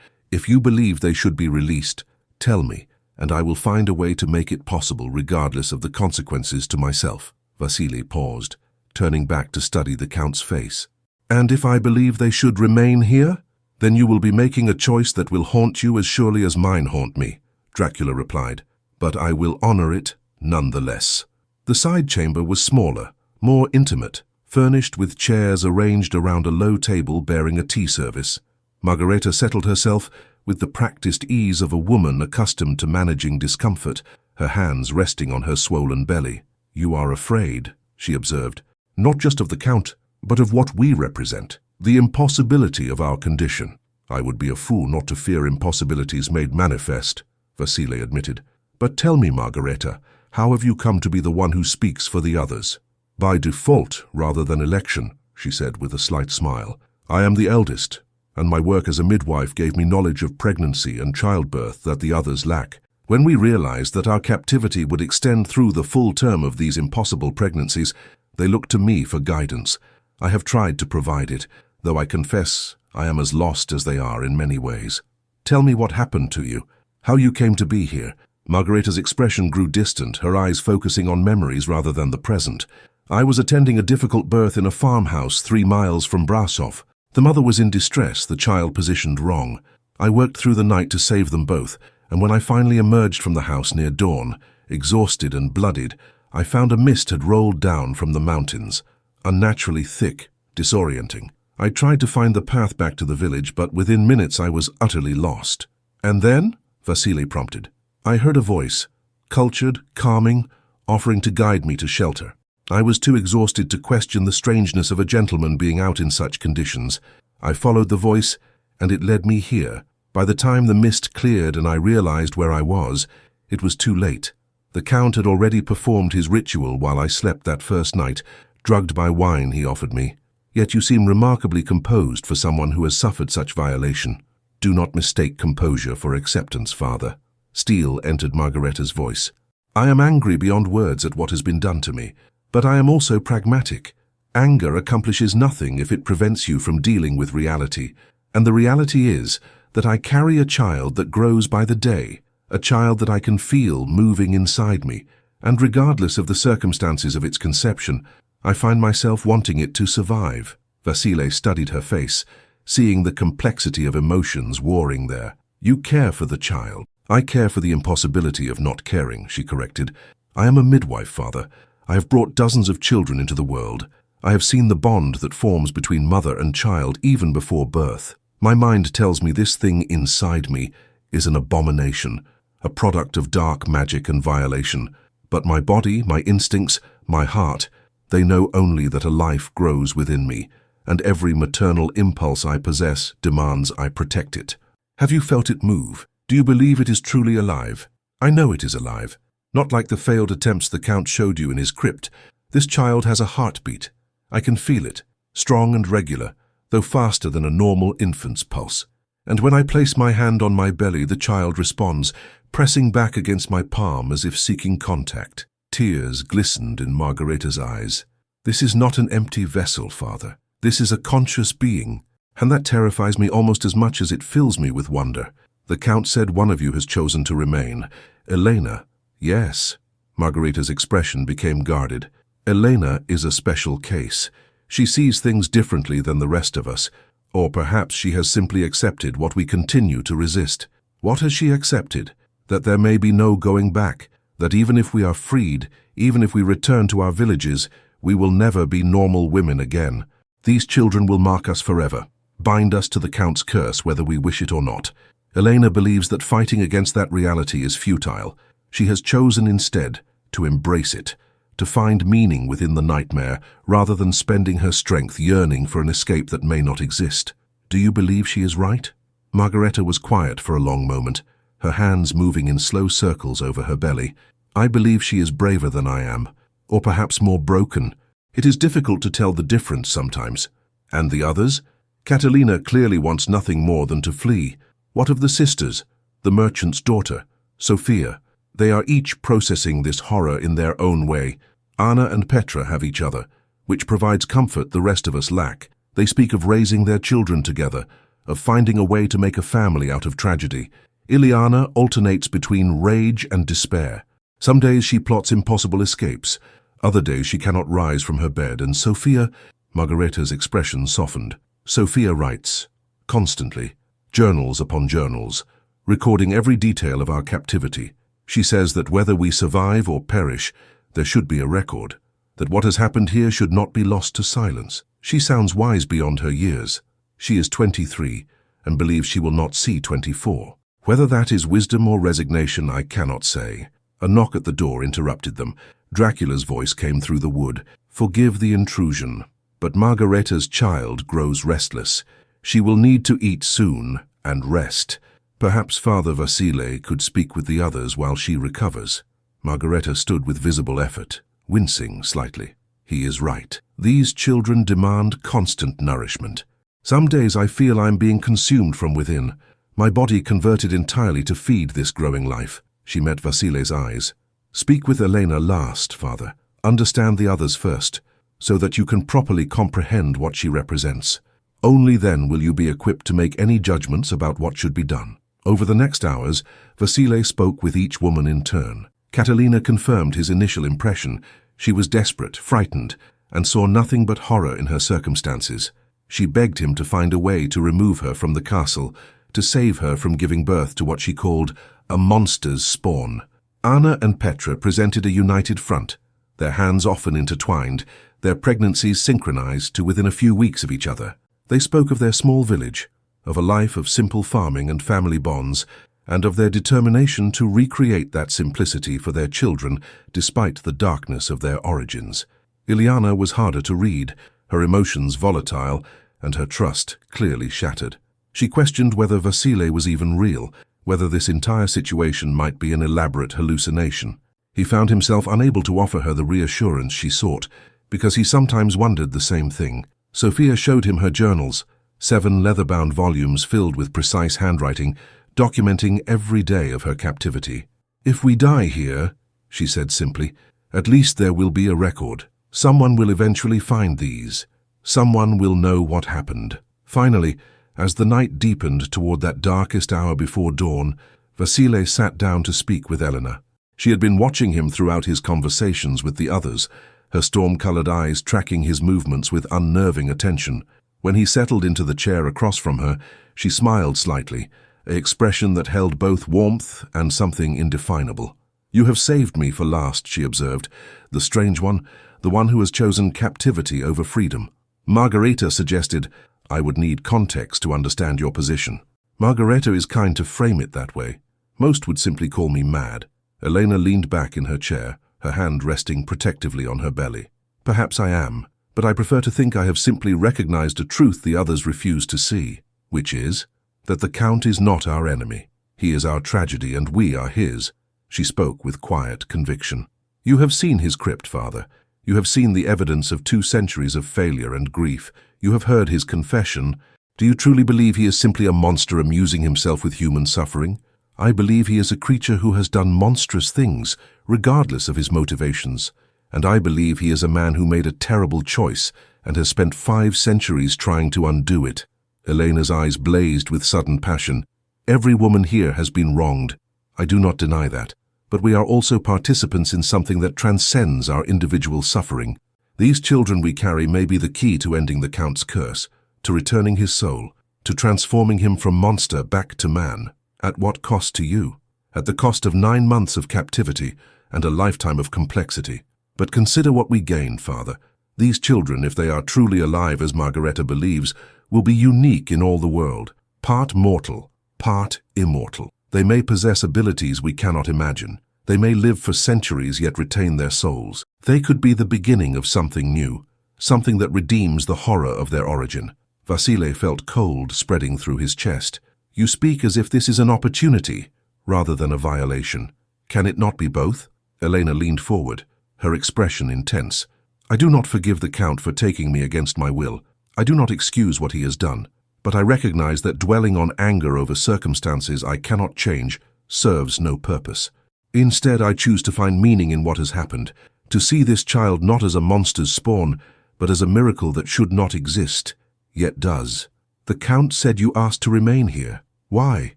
If you believe they should be released, tell me, and I will find a way to make it possible regardless of the consequences to myself." Vasily paused, turning back to study the Count's face. "And if I believe they should remain here, then you will be making a choice that will haunt you as surely as mine haunt me," Dracula replied. "But I will honor it nonetheless." The side chamber was smaller, more intimate, furnished with chairs arranged around a low table bearing a tea service. Margareta settled herself with the practiced ease of a woman accustomed to managing discomfort, her hands resting on her swollen belly. "You are afraid," she observed, "not just of the Count, but of what we represent, the impossibility of our condition." "I would be a fool not to fear impossibilities made manifest," Vasily admitted. "But tell me, Margareta, how have you come to be the one who speaks for the others?" "By default rather than election," she said with a slight smile. "I am the eldest, and my work as a midwife gave me knowledge of pregnancy and childbirth that the others lack. When we realized that our captivity would extend through the full term of these impossible pregnancies, they looked to me for guidance. I have tried to provide it, though I confess I am as lost as they are in many ways." "Tell me what happened to you, how you came to be here." Margareta's expression grew distant, her eyes focusing on memories rather than the present. "I was attending a difficult birth in a farmhouse 3 miles from Brasov. The mother was in distress, the child positioned wrong. I worked through the night to save them both, and when I finally emerged from the house near dawn, exhausted and bloodied, I found a mist had rolled down from the mountains, unnaturally thick, disorienting. I tried to find the path back to the village, but within minutes I was utterly lost." "And then?" Vasily prompted. "I heard a voice, cultured, calming, offering to guide me to shelter. I was too exhausted to question the strangeness of a gentleman being out in such conditions. I followed the voice, and it led me here. By the time the mist cleared and I realized where I was, it was too late. The Count had already performed his ritual while I slept that first night, drugged by wine he offered me. Yet you seem remarkably composed for someone who has suffered such violation. Do not mistake composure for acceptance, Father." Steel entered Margareta's voice. "I am angry beyond words at what has been done to me, but I am also pragmatic. Anger accomplishes nothing if it prevents you from dealing with reality, and the reality is that I carry a child that grows by the day, a child that I can feel moving inside me, and regardless of the circumstances of its conception, I find myself wanting it to survive." Vasily studied her face, seeing the complexity of emotions warring there. "You care for the child. I care for the impossibility of not caring," she corrected. "I am a midwife, Father. I have brought dozens of children into the world. I have seen the bond that forms between mother and child even before birth. My mind tells me this thing inside me is an abomination, a product of dark magic and violation. But my body, my instincts, my heart, they know only that a life grows within me, and every maternal impulse I possess demands I protect it. Have you felt it move? Do you believe it is truly alive?" "I know it is alive. Not like the failed attempts the Count showed you in his crypt. This child has a heartbeat. I can feel it, strong and regular, though faster than a normal infant's pulse. And when I place my hand on my belly, the child responds, pressing back against my palm as if seeking contact." Tears glistened in Margareta's eyes. "This is not an empty vessel, Father. This is a conscious being, and that terrifies me almost as much as it fills me with wonder. The Count said one of you has chosen to remain. Elena." "Yes." Margareta's expression became guarded. "Elena is a special case. She sees things differently than the rest of us, or perhaps she has simply accepted what we continue to resist." "What has she accepted?" "That there may be no going back, that even if we are freed, even if we return to our villages, we will never be normal women again. These children will mark us forever, bind us to the Count's curse whether we wish it or not. Elena believes that fighting against that reality is futile. She has chosen instead to embrace it, to find meaning within the nightmare rather than spending her strength yearning for an escape that may not exist. Do you believe she is right?" Margareta was quiet for a long moment, her hands moving in slow circles over her belly. "I believe she is braver than I am, or perhaps more broken. It is difficult to tell the difference sometimes. And the others? Catalina clearly wants nothing more than to flee. What of the sisters? The merchant's daughter, Sophia? They are each processing this horror in their own way. Anna and Petra have each other, which provides comfort the rest of us lack. They speak of raising their children together, of finding a way to make a family out of tragedy. Ileana alternates between rage and despair. Some days she plots impossible escapes. Other days she cannot rise from her bed, and Sophia— Margareta's expression softened. Sophia writes, constantly, journals upon journals, recording every detail of our captivity. She says that whether we survive or perish, there should be a record, that what has happened here should not be lost to silence. She sounds wise beyond her years. She is 23 and believes she will not see 24. Whether that is wisdom or resignation, I cannot say. A knock at the door interrupted them. Dracula's voice came through the wood. Forgive the intrusion, but Margareta's child grows restless. She will need to eat soon and rest. Perhaps Father Vasile could speak with the others while she recovers. Margareta stood with visible effort, wincing slightly. He is right. These children demand constant nourishment. Some days I feel I'm being consumed from within, my body converted entirely to feed this growing life. She met Vasile's eyes. Speak with Elena last, Father. Understand the others first, so that you can properly comprehend what she represents. Only then will you be equipped to make any judgments about what should be done. Over the next hours, Vasile spoke with each woman in turn. Catalina confirmed his initial impression. She was desperate, frightened, and saw nothing but horror in her circumstances. She begged him to find a way to remove her from the castle, to save her from giving birth to what she called a monster's spawn. Anna and Petra presented a united front, their hands often intertwined, their pregnancies synchronized to within a few weeks of each other. They spoke of their small village, of a life of simple farming and family bonds, and of their determination to recreate that simplicity for their children despite the darkness of their origins. Ileana was harder to read, her emotions volatile, and her trust clearly shattered. She questioned whether Vasile was even real, whether this entire situation might be an elaborate hallucination. He found himself unable to offer her the reassurance she sought, because he sometimes wondered the same thing. Sophia showed him her journals, 7 leather-bound volumes filled with precise handwriting, documenting every day of her captivity. "If we die here," she said simply, "at least there will be a record. Someone will eventually find these. Someone will know what happened." Finally, as the night deepened toward that darkest hour before dawn, Vasile sat down to speak with Elena. She had been watching him throughout his conversations with the others, her storm-colored eyes tracking his movements with unnerving attention. When he settled into the chair across from her, she smiled slightly, an expression that held both warmth and something indefinable. "You have saved me for last," she observed, "the strange one, the one who has chosen captivity over freedom." Margareta suggested, "I would need context to understand your position." Margareta is kind to frame it that way. Most would simply call me mad. Elena leaned back in her chair, her hand resting protectively on her belly. "Perhaps I am, but I prefer to think I have simply recognized a truth the others refuse to see, which is that the Count is not our enemy. He is our tragedy and we are his." She spoke with quiet conviction. "You have seen his crypt, Father. You have seen the evidence of 2 centuries of failure and grief. You have heard his confession. Do you truly believe he is simply a monster amusing himself with human suffering? I believe he is a creature who has done monstrous things, regardless of his motivations. And I believe he is a man who made a terrible choice and has spent 5 centuries trying to undo it." Elena's eyes blazed with sudden passion. "Every woman here has been wronged. I do not deny that. But we are also participants in something that transcends our individual suffering. These children we carry may be the key to ending the Count's curse, to returning his soul, to transforming him from monster back to man. At what cost to you? At the cost of 9 months of captivity and a lifetime of complexity. But consider what we gain, Father. These children, if they are truly alive as Margareta believes, will be unique in all the world, part mortal, part immortal. They may possess abilities we cannot imagine. They may live for centuries yet retain their souls. They could be the beginning of something new, something that redeems the horror of their origin." Vasile felt cold spreading through his chest. "You speak as if this is an opportunity, rather than a violation. Can it not be both?" Elena leaned forward, her expression intense. "I do not forgive the Count for taking me against my will. I do not excuse what he has done. But I recognize that dwelling on anger over circumstances I cannot change serves no purpose. Instead, I choose to find meaning in what has happened, to see this child not as a monster's spawn, but as a miracle that should not exist, yet does. The Count said you asked to remain here. Why?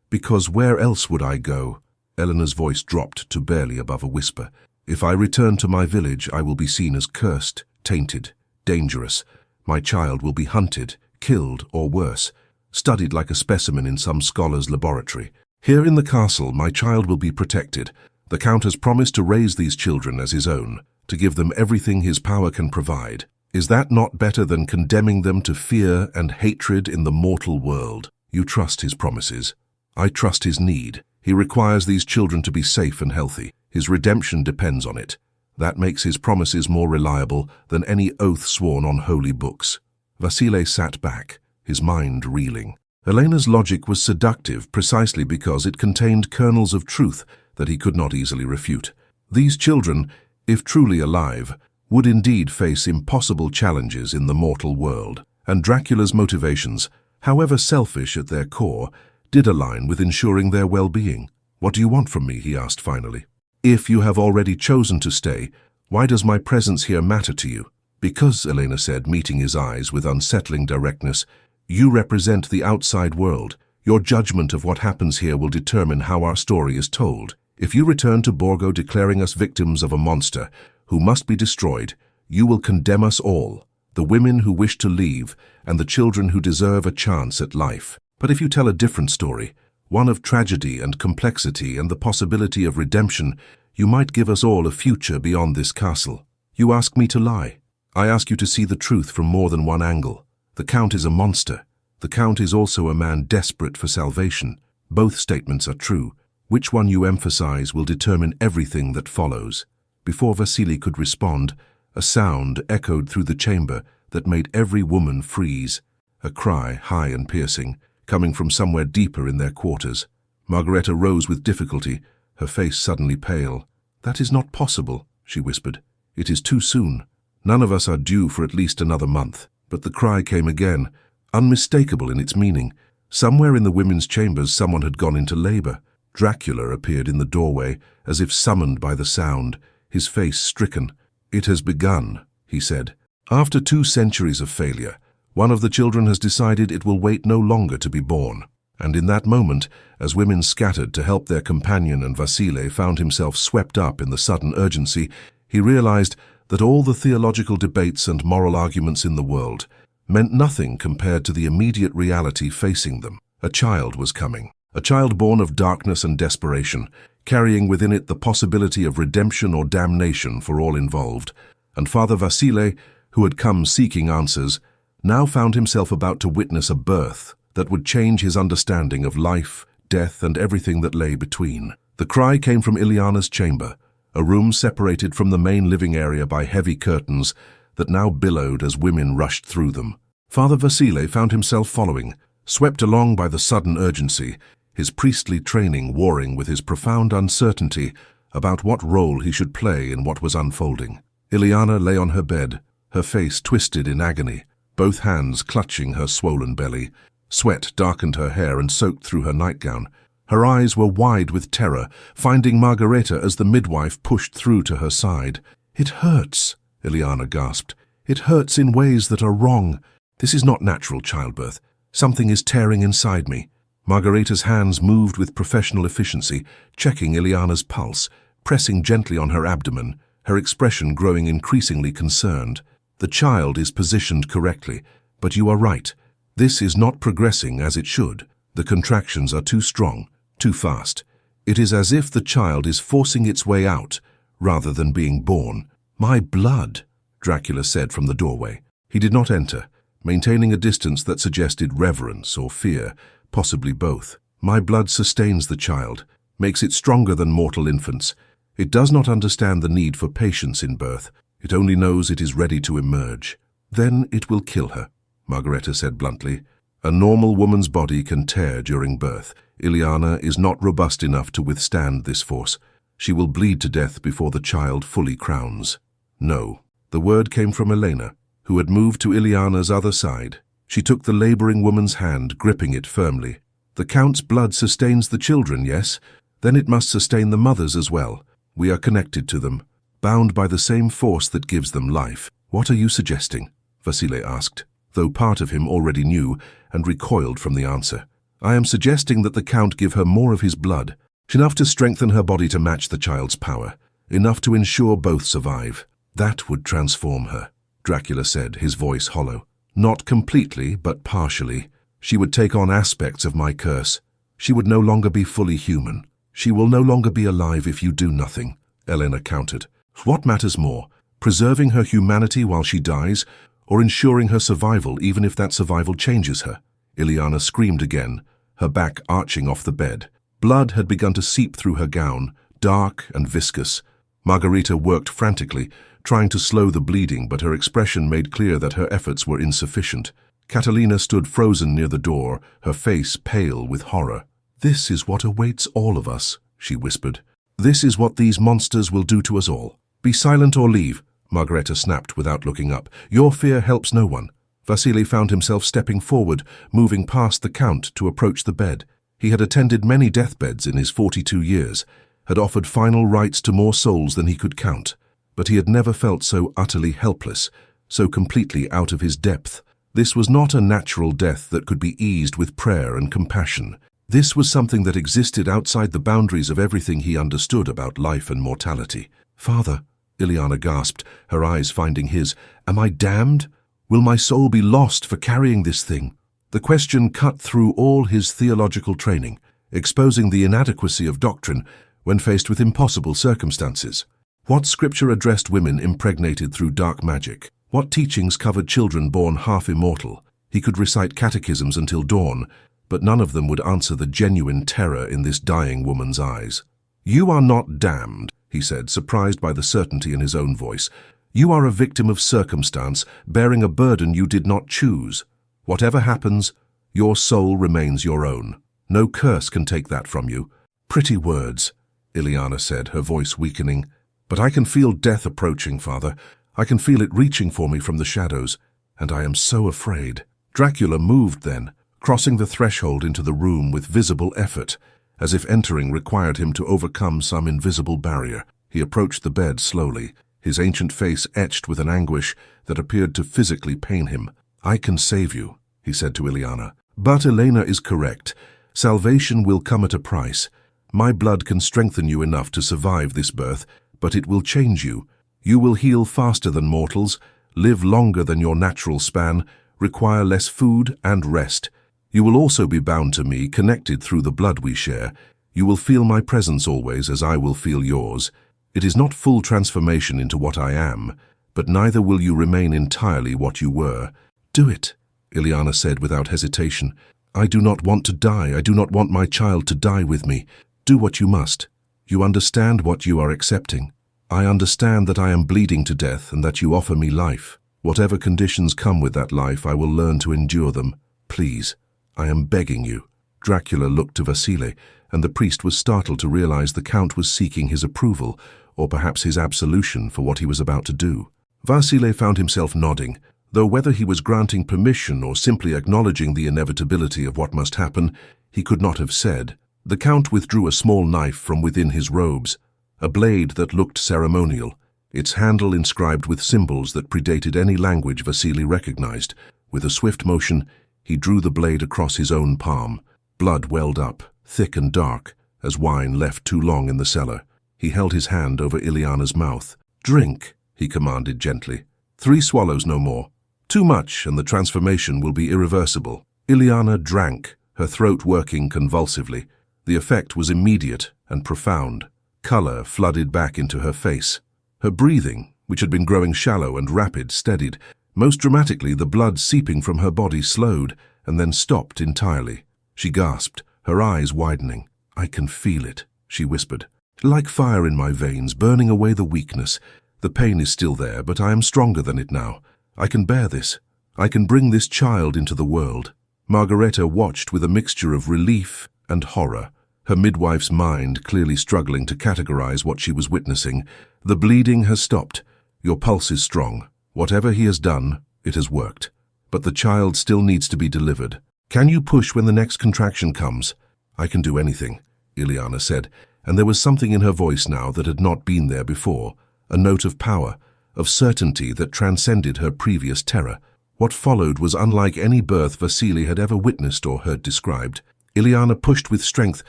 Because where else would I go? Eleanor's voice dropped to barely above a whisper. If I return to my village, I will be seen as cursed, tainted, dangerous. My child will be hunted, killed, or worse, studied like a specimen in some scholar's laboratory. Here in the castle, my child will be protected. The Count has promised to raise these children as his own, to give them everything his power can provide. Is that not better than condemning them to fear and hatred in the mortal world? You trust his promises. I trust his need. He requires these children to be safe and healthy. His redemption depends on it. That makes his promises more reliable than any oath sworn on holy books. Vasile sat back, his mind reeling. Elena's logic was seductive precisely because it contained kernels of truth that he could not easily refute. These children, if truly alive, would indeed face impossible challenges in the mortal world, and Dracula's motivations, however selfish at their core, did align with ensuring their well-being. What do you want from me? He asked finally. If you have already chosen to stay, why does my presence here matter to you? Because, Elena said, meeting his eyes with unsettling directness, you represent the outside world. Your judgment of what happens here will determine how our story is told. If you return to Borgo declaring us victims of a monster who must be destroyed, you will condemn us all, the women who wish to leave and the children who deserve a chance at life. But if you tell a different story, one of tragedy and complexity and the possibility of redemption, you might give us all a future beyond this castle. You ask me to lie. I ask you to see the truth from more than one angle. The Count is a monster. The Count is also a man desperate for salvation. Both statements are true. Which one you emphasize will determine everything that follows. Before Vasile could respond, a sound echoed through the chamber that made every woman freeze. A cry, high and piercing, coming from somewhere deeper in their quarters. Margareta rose with difficulty, her face suddenly pale. That is not possible, she whispered. It is too soon. None of us are due for at least another month. But the cry came again, unmistakable in its meaning. Somewhere in the women's chambers someone had gone into labor. Dracula appeared in the doorway, as if summoned by the sound, his face stricken. It has begun, he said. After 2 centuries of failure, one of the children has decided it will wait no longer to be born. And in that moment, as women scattered to help their companion and Vasile found himself swept up in the sudden urgency, he realized that all the theological debates and moral arguments in the world meant nothing compared to the immediate reality facing them. A child was coming, a child born of darkness and desperation, carrying within it the possibility of redemption or damnation for all involved. And Father Vasile, who had come seeking answers, now found himself about to witness a birth that would change his understanding of life, death, and everything that lay between. The cry came from Ileana's chamber, a room separated from the main living area by heavy curtains that now billowed as women rushed through them. Father Vasile found himself following, swept along by the sudden urgency, his priestly training warring with his profound uncertainty about what role he should play in what was unfolding. Ileana lay on her bed, her face twisted in agony, both hands clutching her swollen belly. Sweat darkened her hair and soaked through her nightgown. Her eyes were wide with terror, finding Margareta as the midwife pushed through to her side. "It hurts," Ileana gasped. "It hurts in ways that are wrong. This is not natural childbirth. Something is tearing inside me." Margareta's hands moved with professional efficiency, checking Ileana's pulse, pressing gently on her abdomen, her expression growing increasingly concerned. "The child is positioned correctly, but you are right. This is not progressing as it should. The contractions are too strong, too fast. It is as if the child is forcing its way out, rather than being born." "My blood," Dracula said from the doorway. He did not enter, maintaining a distance that suggested reverence or fear, possibly both. "My blood sustains the child, makes it stronger than mortal infants. It does not understand the need for patience in birth. It only knows it is ready to emerge. Then it will kill her," Margareta said bluntly. "A normal woman's body can tear during birth. Ileana is not robust enough to withstand this force. She will bleed to death before the child fully crowns." "No." The word came from Elena, who had moved to Ileana's other side. She took the laboring woman's hand, gripping it firmly. "The Count's blood sustains the children, yes? Then it must sustain the mothers as well. We are connected to them, bound by the same force that gives them life. What are you suggesting? Vasile asked, though part of him already knew and recoiled from the answer. I am suggesting that the Count give her more of his blood, enough to strengthen her body to match the child's power, enough to ensure both survive. That would transform her, Dracula said, his voice hollow. Not completely, but partially. She would take on aspects of my curse. She would no longer be fully human. She will no longer be alive if you do nothing, Elena countered. What matters more, preserving her humanity while she dies, or ensuring her survival even if that survival changes her? Ileana screamed again, her back arching off the bed. Blood had begun to seep through her gown, dark and viscous. Margarita worked frantically, trying to slow the bleeding, but her expression made clear that her efforts were insufficient. Catalina stood frozen near the door, her face pale with horror. This is what awaits all of us, she whispered. This is what these monsters will do to us all. Be silent or leave, Margareta snapped without looking up. Your fear helps no one. Vasile found himself stepping forward, moving past the Count to approach the bed. He had attended many deathbeds in his 42 years, had offered final rites to more souls than he could count, but he had never felt so utterly helpless, so completely out of his depth. This was not a natural death that could be eased with prayer and compassion. This was something that existed outside the boundaries of everything he understood about life and mortality. Father, Ileana gasped, her eyes finding his, am I damned? Will my soul be lost for carrying this thing? The question cut through all his theological training, exposing the inadequacy of doctrine when faced with impossible circumstances. What scripture addressed women impregnated through dark magic? What teachings covered children born half immortal? He could recite catechisms until dawn, but none of them would answer the genuine terror in this dying woman's eyes. You are not damned, he said, surprised by the certainty in his own voice. You are a victim of circumstance, bearing a burden you did not choose. Whatever happens, your soul remains your own. No curse can take that from you. Pretty words, Ileana said, her voice weakening. But I can feel death approaching, Father. I can feel it reaching for me from the shadows, and I am so afraid. Dracula moved then, crossing the threshold into the room with visible effort, as if entering required him to overcome some invisible barrier. He approached the bed slowly, his ancient face etched with an anguish that appeared to physically pain him. I can save you, he said to Ileana. But Elena is correct. Salvation will come at a price. My blood can strengthen you enough to survive this birth, but it will change you. You will heal faster than mortals, live longer than your natural span, require less food and rest. You will also be bound to me, connected through the blood we share. You will feel my presence always as I will feel yours. It is not full transformation into what I am, but neither will you remain entirely what you were. Do it, Ileana said without hesitation. I do not want to die. I do not want my child to die with me. Do what you must. You understand what you are accepting. I understand that I am bleeding to death and that you offer me life. Whatever conditions come with that life, I will learn to endure them. Please, I am begging you. Dracula looked to Vasile, and the priest was startled to realize the Count was seeking his approval, or perhaps his absolution for what he was about to do. Vasile found himself nodding, though whether he was granting permission or simply acknowledging the inevitability of what must happen, he could not have said. The Count withdrew a small knife from within his robes, a blade that looked ceremonial, its handle inscribed with symbols that predated any language Vasile recognized. With a swift motion, he drew the blade across his own palm. Blood welled up, thick and dark, as wine left too long in the cellar. He held his hand over Ileana's mouth. Drink, he commanded gently. 3 swallows, no more. Too much, and the transformation will be irreversible. Ileana drank, her throat working convulsively. The effect was immediate and profound. Color flooded back into her face. Her breathing, which had been growing shallow and rapid, steadied. Most dramatically, the blood seeping from her body slowed and then stopped entirely. She gasped, her eyes widening. I can feel it, she whispered. Like fire in my veins, burning away the weakness. The pain is still there, but I am stronger than it now. I can bear this. I can bring this child into the world. Margareta watched with a mixture of relief and horror, her midwife's mind clearly struggling to categorize what she was witnessing. The bleeding has stopped. Your pulse is strong. Whatever he has done, it has worked. But the child still needs to be delivered. Can you push when the next contraction comes? I can do anything, Ileana said, and there was something in her voice now that had not been there before, a note of power, of certainty that transcended her previous terror. What followed was unlike any birth Vasily had ever witnessed or heard described. Ileana pushed with strength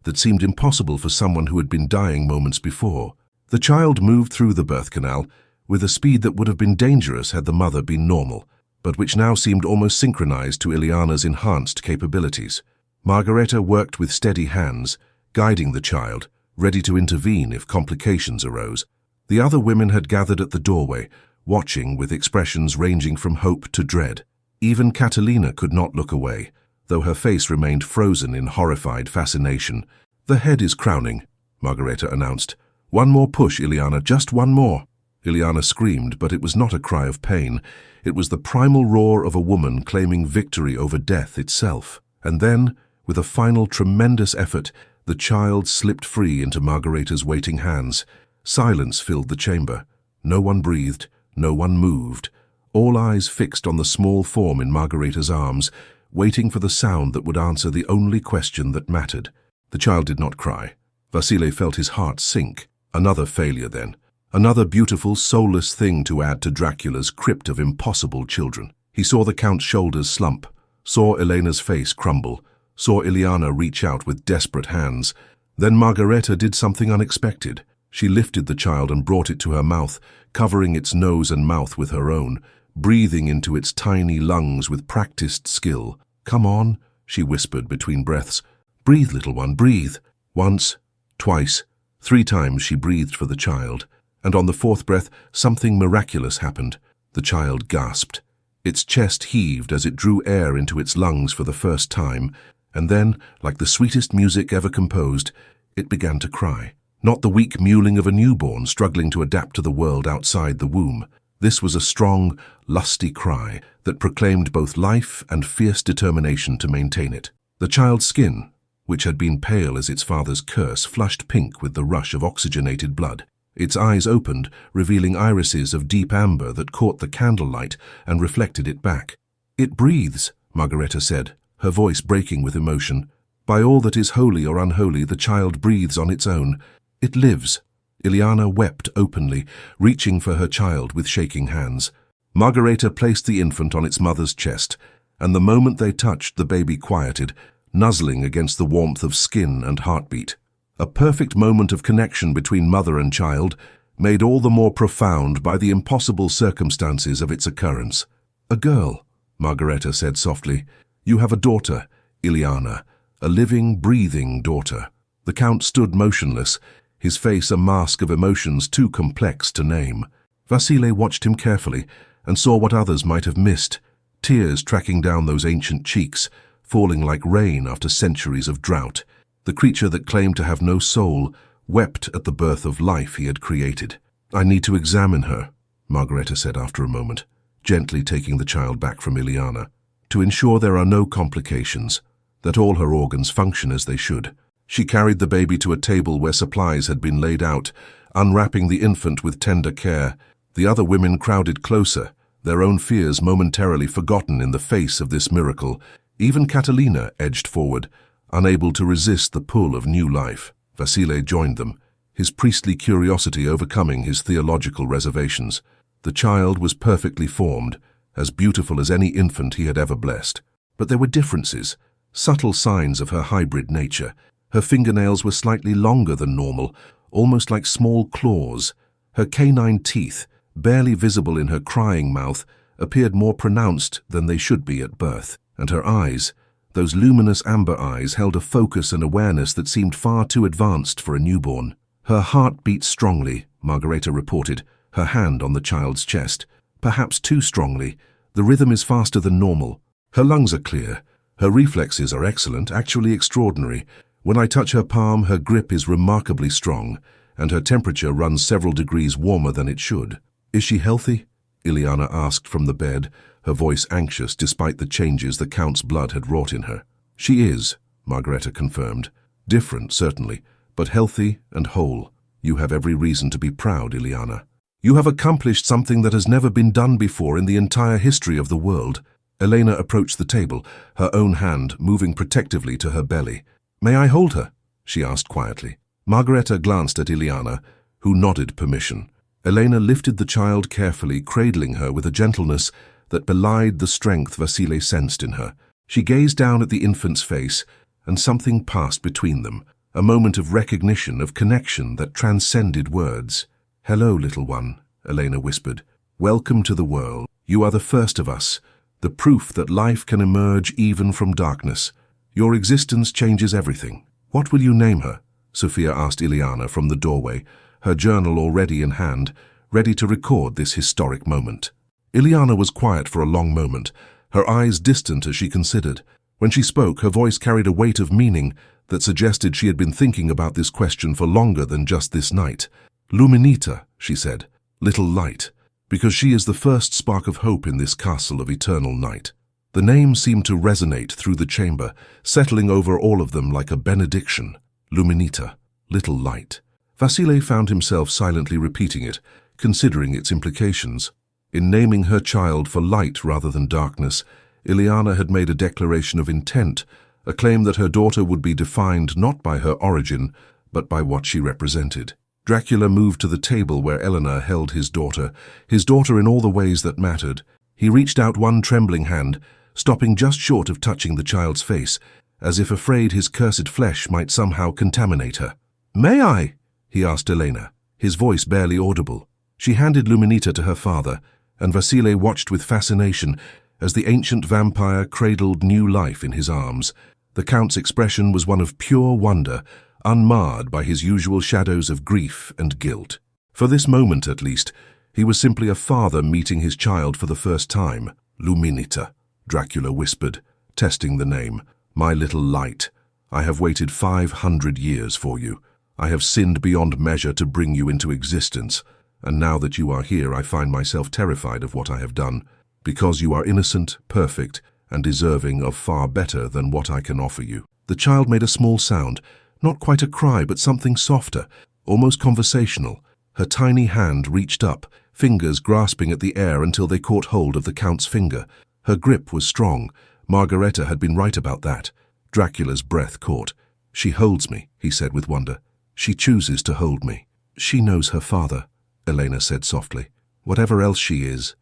that seemed impossible for someone who had been dying moments before. The child moved through the birth canal with a speed that would have been dangerous had the mother been normal, but which now seemed almost synchronized to Ileana's enhanced capabilities. Margareta worked with steady hands, guiding the child, ready to intervene if complications arose. The other women had gathered at the doorway, watching with expressions ranging from hope to dread. Even Catalina could not look away, though her face remained frozen in horrified fascination. "The head is crowning," Margareta announced. "One more push, Ileana, just one more." Ileana screamed, but it was not a cry of pain. It was the primal roar of a woman claiming victory over death itself. And then, with a final tremendous effort, the child slipped free into Margareta's waiting hands. Silence filled the chamber. No one breathed, no one moved. All eyes fixed on the small form in Margareta's arms, waiting for the sound that would answer the only question that mattered. The child did not cry. Vasily felt his heart sink. Another failure, then. Another beautiful, soulless thing to add to Dracula's crypt of impossible children. He saw the Count's shoulders slump, saw Elena's face crumble, saw Ileana reach out with desperate hands. Then Margareta did something unexpected. She lifted the child and brought it to her mouth, covering its nose and mouth with her own, breathing into its tiny lungs with practiced skill. "Come on," she whispered between breaths. "Breathe, little one, breathe." Once, twice, 3 times she breathed for the child, and on the 4th breath something miraculous happened. The child gasped. Its chest heaved as it drew air into its lungs for the first time, and then, like the sweetest music ever composed, it began to cry. Not the weak mewling of a newborn struggling to adapt to the world outside the womb. This was a strong, lusty cry that proclaimed both life and fierce determination to maintain it. The child's skin, which had been pale as its father's curse, flushed pink with the rush of oxygenated blood. Its eyes opened, revealing irises of deep amber that caught the candlelight and reflected it back. "It breathes," Margareta said, her voice breaking with emotion. "By all that is holy or unholy, the child breathes on its own. It lives." Ileana wept openly, reaching for her child with shaking hands. Margareta placed the infant on its mother's chest, and the moment they touched, the baby quieted, nuzzling against the warmth of skin and heartbeat. A perfect moment of connection between mother and child, made all the more profound by the impossible circumstances of its occurrence. "A girl," Margareta said softly. "You have a daughter, Ileana, a living, breathing daughter." The Count stood motionless, his face a mask of emotions too complex to name. Vasily watched him carefully and saw what others might have missed, tears tracking down those ancient cheeks, falling like rain after centuries of drought. The creature that claimed to have no soul wept at the birth of life he had created. "I need to examine her," Margareta said after a moment, gently taking the child back from Ileana, "to ensure there are no complications, that all her organs function as they should." She carried the baby to a table where supplies had been laid out, unwrapping the infant with tender care. The other women crowded closer, their own fears momentarily forgotten in the face of this miracle. Even Catalina edged forward, unable to resist the pull of new life. Vasily joined them, his priestly curiosity overcoming his theological reservations. The child was perfectly formed, as beautiful as any infant he had ever blessed. But there were differences, subtle signs of her hybrid nature. Her fingernails were slightly longer than normal, almost like small claws. Her canine teeth, barely visible in her crying mouth, appeared more pronounced than they should be at birth. And her eyes, those luminous amber eyes, held a focus and awareness that seemed far too advanced for a newborn. "Her heart beat strongly," Margareta reported, her hand on the child's chest. "Perhaps too strongly. The rhythm is faster than normal. Her lungs are clear. Her reflexes are excellent, actually extraordinary. When I touch her palm, her grip is remarkably strong, and her temperature runs several degrees warmer than it should." "Is she healthy?" Ileana asked from the bed, her voice anxious despite the changes the Count's blood had wrought in her. "She is," Margareta confirmed. "Different, certainly, but healthy and whole. You have every reason to be proud, Ileana. You have accomplished something that has never been done before in the entire history of the world." Elena approached the table, her own hand moving protectively to her belly. "May I hold her?" she asked quietly. Margareta glanced at Ileana, who nodded permission. Elena lifted the child carefully, cradling her with a gentleness that belied the strength Vasile sensed in her. She gazed down at the infant's face, and something passed between them, a moment of recognition, of connection that transcended words. "Hello, little one," Elena whispered. "Welcome to the world. You are the first of us, the proof that life can emerge even from darkness. Your existence changes everything." "What will you name her?" Sophia asked Ileana from the doorway, her journal already in hand, ready to record this historic moment. Ileana was quiet for a long moment, her eyes distant as she considered. When she spoke, her voice carried a weight of meaning that suggested she had been thinking about this question for longer than just this night. "Luminita," she said, "little light, because she is the first spark of hope in this castle of eternal night." The name seemed to resonate through the chamber, settling over all of them like a benediction. Luminita, little light. Vasile found himself silently repeating it, considering its implications. In naming her child for light rather than darkness, Ileana had made a declaration of intent, a claim that her daughter would be defined not by her origin, but by what she represented. Dracula moved to the table where Eleanor held his daughter in all the ways that mattered. He reached out one trembling hand, stopping just short of touching the child's face, as if afraid his cursed flesh might somehow contaminate her. "May I?" he asked Elena, his voice barely audible. She handed Luminita to her father, and Vasile watched with fascination as the ancient vampire cradled new life in his arms. The Count's expression was one of pure wonder, unmarred by his usual shadows of grief and guilt. For this moment, at least, he was simply a father meeting his child for the first time. "Luminita," Dracula whispered, testing the name. "My little light, I have waited 500 years for you. I have sinned beyond measure to bring you into existence, and now that you are here, I find myself terrified of what I have done, because you are innocent, perfect, and deserving of far better than what I can offer you." The child made a small sound, not quite a cry, but something softer, almost conversational. Her tiny hand reached up, fingers grasping at the air until they caught hold of the Count's finger. Her grip was strong. Margareta had been right about that. Dracula's breath caught. "She holds me," he said with wonder. "She chooses to hold me." "She knows her father," Elena said softly. "Whatever else she is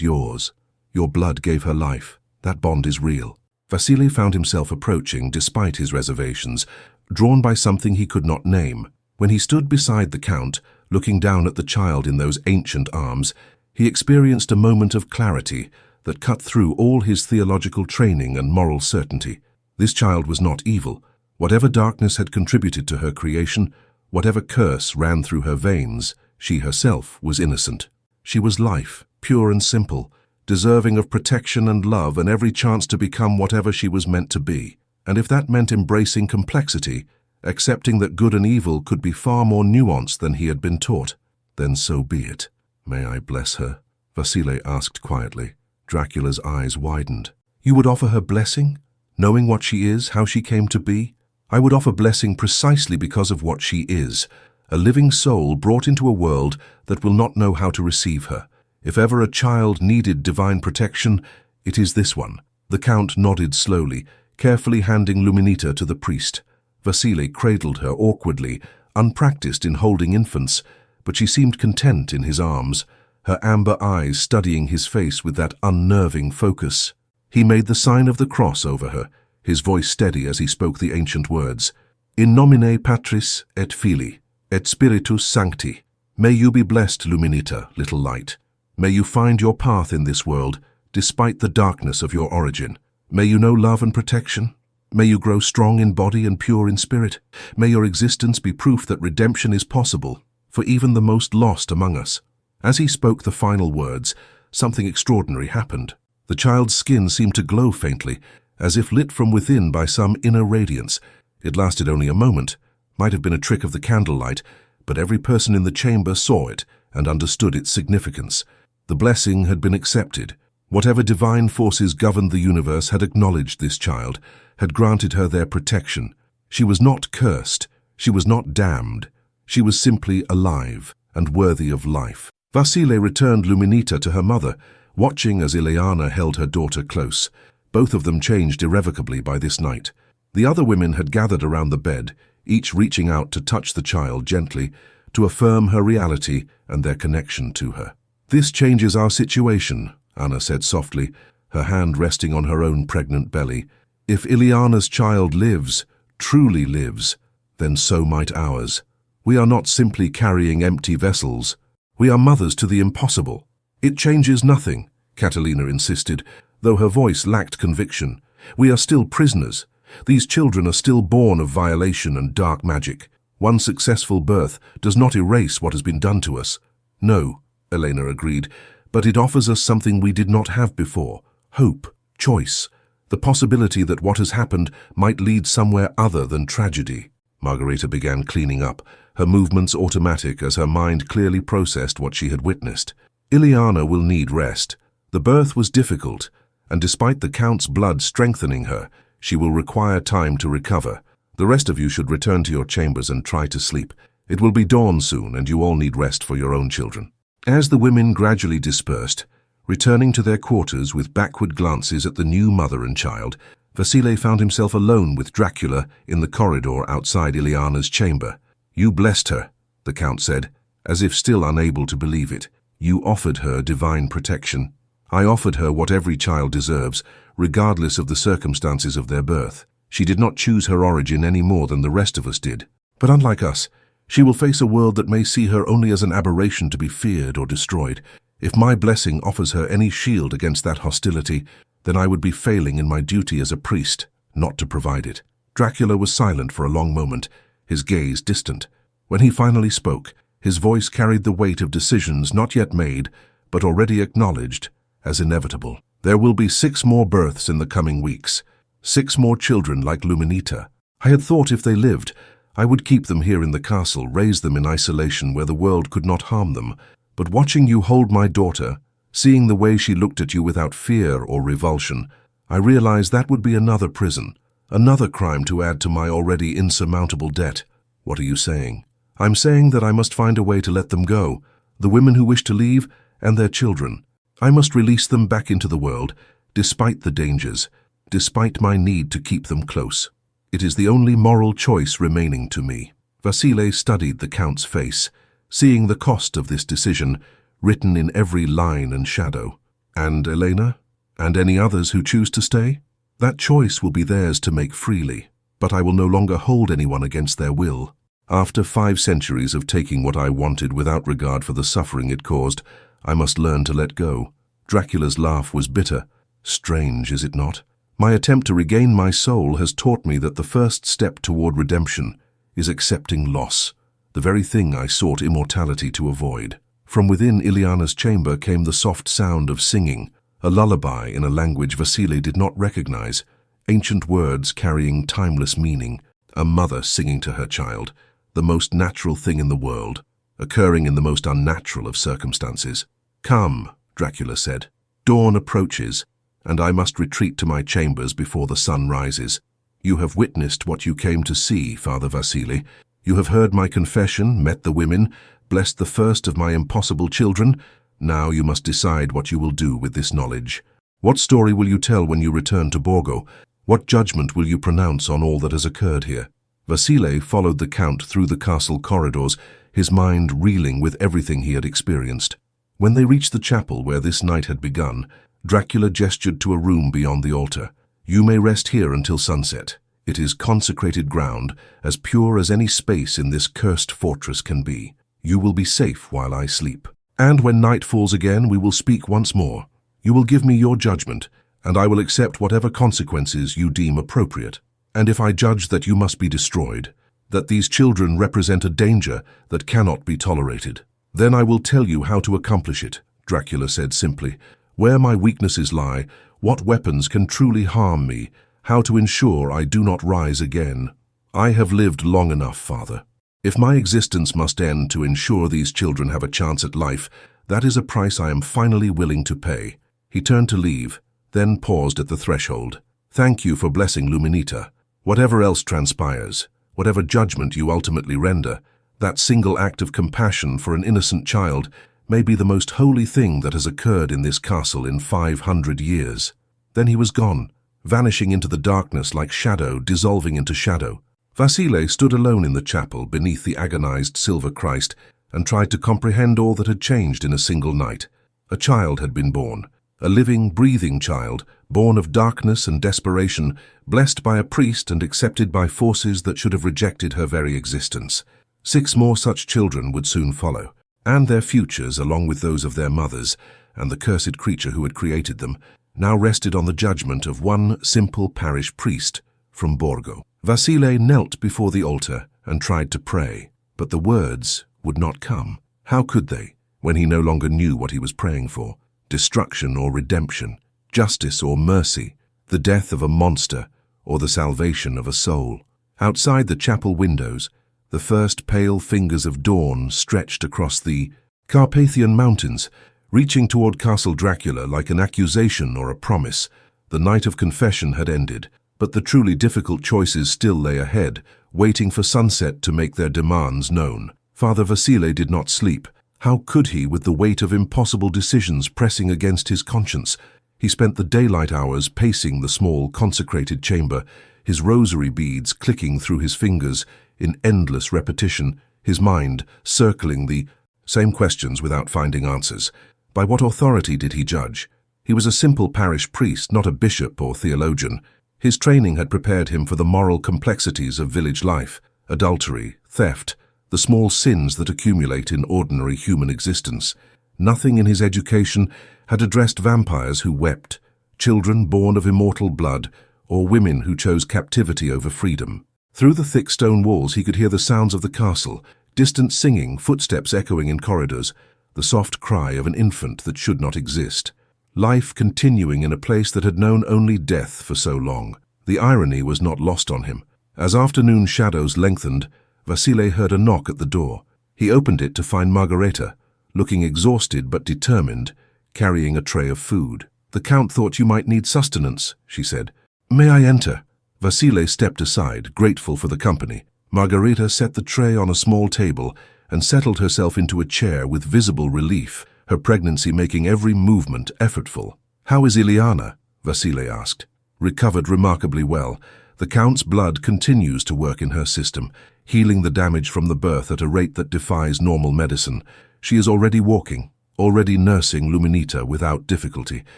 yours. Your blood gave her life. That bond is real." Vasile found himself approaching, despite his reservations, drawn by something he could not name. When he stood beside the Count, looking down at the child in those ancient arms, he experienced a moment of clarity that cut through all his theological training and moral certainty. This child was not evil. Whatever darkness had contributed to her creation, whatever curse ran through her veins, she herself was innocent. She was life, pure and simple, deserving of protection and love and every chance to become whatever she was meant to be. And if that meant embracing complexity, accepting that good and evil could be far more nuanced than he had been taught, then so be it. "May I bless her?" Vasile asked quietly. Dracula's eyes widened. "You would offer her blessing, knowing what she is, how she came to be?" "I would offer blessing precisely because of what she is, a living soul brought into a world that will not know how to receive her. If ever a child needed divine protection, it is this one." The Count nodded slowly, carefully handing Luminita to the priest. Vasile cradled her awkwardly, unpracticed in holding infants, but she seemed content in his arms, her amber eyes studying his face with that unnerving focus. He made the sign of the cross over her, his voice steady as he spoke the ancient words. "In nomine Patris et Filii et Spiritus Sancti." May you be blessed, Luminita, little light. May you find your path in this world, despite the darkness of your origin. May you know love and protection. May you grow strong in body and pure in spirit. May your existence be proof that redemption is possible, for even the most lost among us. As he spoke the final words, something extraordinary happened. The child's skin seemed to glow faintly, as if lit from within by some inner radiance. It lasted only a moment, might have been a trick of the candlelight, but every person in the chamber saw it and understood its significance. The blessing had been accepted. Whatever divine forces governed the universe had acknowledged this child, had granted her their protection. She was not cursed, she was not damned, she was simply alive and worthy of life. Vasile returned Luminita to her mother, watching as Ileana held her daughter close. Both of them changed irrevocably by this night. The other women had gathered around the bed, each reaching out to touch the child gently, to affirm her reality and their connection to her. "This changes our situation," Anna said softly, her hand resting on her own pregnant belly. "If Ileana's child lives, truly lives, then so might ours. We are not simply carrying empty vessels. We are mothers to the impossible." "It changes nothing," Catalina insisted, though her voice lacked conviction. "We are still prisoners. These children are still born of violation and dark magic. One successful birth does not erase what has been done to us." "No," Elena agreed, "but it offers us something we did not have before. Hope, choice, the possibility that what has happened might lead somewhere other than tragedy." Margareta began cleaning up, her movements automatic as her mind clearly processed what she had witnessed. "Ileana will need rest. The birth was difficult, and despite the Count's blood strengthening her, she will require time to recover. The rest of you should return to your chambers and try to sleep. It will be dawn soon, and you all need rest for your own children." As the women gradually dispersed, returning to their quarters with backward glances at the new mother and child, Vasile found himself alone with Dracula in the corridor outside Ileana's chamber. "You blessed her," the Count said, as if still unable to believe it. "You offered her divine protection. I offered her what every child deserves, regardless of the circumstances of their birth. She did not choose her origin any more than the rest of us did. But unlike us, she will face a world that may see her only as an aberration to be feared or destroyed. If my blessing offers her any shield against that hostility, then I would be failing in my duty as a priest, not to provide it." Dracula was silent for a long moment, his gaze distant. When he finally spoke, his voice carried the weight of decisions not yet made, but already acknowledged as inevitable. "There will be 6 more births in the coming weeks. 6 more children like Luminita. I had thought if they lived, I would keep them here in the castle, raise them in isolation where the world could not harm them. But watching you hold my daughter, seeing the way she looked at you without fear or revulsion, I realized that would be another prison, another crime to add to my already insurmountable debt." "What are you saying?" "I'm saying that I must find a way to let them go, the women who wish to leave and their children. I must release them back into the world, despite the dangers, despite my need to keep them close. It is the only moral choice remaining to me." Vasile studied the Count's face, seeing the cost of this decision written in every line and shadow. "And Elena? And any others who choose to stay? That choice will be theirs to make freely, but I will no longer hold anyone against their will. After 5 centuries of taking what I wanted without regard for the suffering it caused, I must learn to let go." Dracula's laugh was bitter. "Strange, is it not? My attempt to regain my soul has taught me that the first step toward redemption is accepting loss, the very thing I sought immortality to avoid." From within Ileana's chamber came the soft sound of singing, a lullaby in a language Vasile did not recognize, ancient words carrying timeless meaning, a mother singing to her child, the most natural thing in the world, occurring in the most unnatural of circumstances. "Come," Dracula said. "Dawn approaches, and I must retreat to my chambers before the sun rises. You have witnessed what you came to see, Father Vasile. You have heard my confession, met the women, blessed the first of my impossible children. Now you must decide what you will do with this knowledge. What story will you tell when you return to Borgo? What judgment will you pronounce on all that has occurred here?" Vasile followed the Count through the castle corridors, his mind reeling with everything he had experienced. When they reached the chapel where this night had begun, Dracula gestured to a room beyond the altar. "You may rest here until sunset. It is consecrated ground, as pure as any space in this cursed fortress can be. You will be safe while I sleep. And when night falls again, we will speak once more. You will give me your judgment, and I will accept whatever consequences you deem appropriate. And if I judge that you must be destroyed, that these children represent a danger that cannot be tolerated, then I will tell you how to accomplish it," Dracula said simply. "Where my weaknesses lie, what weapons can truly harm me, how to ensure I do not rise again. I have lived long enough, Father. If my existence must end to ensure these children have a chance at life, that is a price I am finally willing to pay." He turned to leave, then paused at the threshold. "Thank you for blessing Luminita. Whatever else transpires, whatever judgment you ultimately render, that single act of compassion for an innocent child may be the most holy thing that has occurred in this castle in 500 years. Then he was gone, vanishing into the darkness like shadow dissolving into shadow. Vasile stood alone in the chapel beneath the agonized silver Christ and tried to comprehend all that had changed in a single night. A child had been born, a living, breathing child, born of darkness and desperation, blessed by a priest and accepted by forces that should have rejected her very existence. 6 more such children would soon follow, and their futures, along with those of their mothers and the cursed creature who had created them, now rested on the judgment of one simple parish priest from Borgo. Vasile knelt before the altar and tried to pray, but the words would not come. How could they, when he no longer knew what he was praying for? Destruction or redemption, justice or mercy, the death of a monster or the salvation of a soul. Outside the chapel windows, the first pale fingers of dawn stretched across the Carpathian Mountains, reaching toward Castle Dracula like an accusation or a promise. The night of confession had ended, but the truly difficult choices still lay ahead, waiting for sunset to make their demands known. Father Vasile did not sleep. How could he, with the weight of impossible decisions pressing against his conscience? He spent the daylight hours pacing the small, consecrated chamber, his rosary beads clicking through his fingers in endless repetition, his mind circling the same questions without finding answers. By what authority did he judge? He was a simple parish priest, not a bishop or theologian. His training had prepared him for the moral complexities of village life, adultery, theft, the small sins that accumulate in ordinary human existence. Nothing in his education had addressed vampires who wept, children born of immortal blood, or women who chose captivity over freedom. Through the thick stone walls he could hear the sounds of the castle, distant singing, footsteps echoing in corridors, the soft cry of an infant that should not exist. Life continuing in a place that had known only death for so long. The irony was not lost on him. As afternoon shadows lengthened, Vasile heard a knock at the door. He opened it to find Margareta, looking exhausted but determined, carrying a tray of food. "The Count thought you might need sustenance," she said. "May I enter?" Vasile stepped aside, grateful for the company. Margareta set the tray on a small table and settled herself into a chair with visible relief, her pregnancy making every movement effortful. "How is Ileana?" Vasile asked. "Recovered remarkably well. The Count's blood continues to work in her system, healing the damage from the birth at a rate that defies normal medicine. She is already walking, already nursing Luminita without difficulty.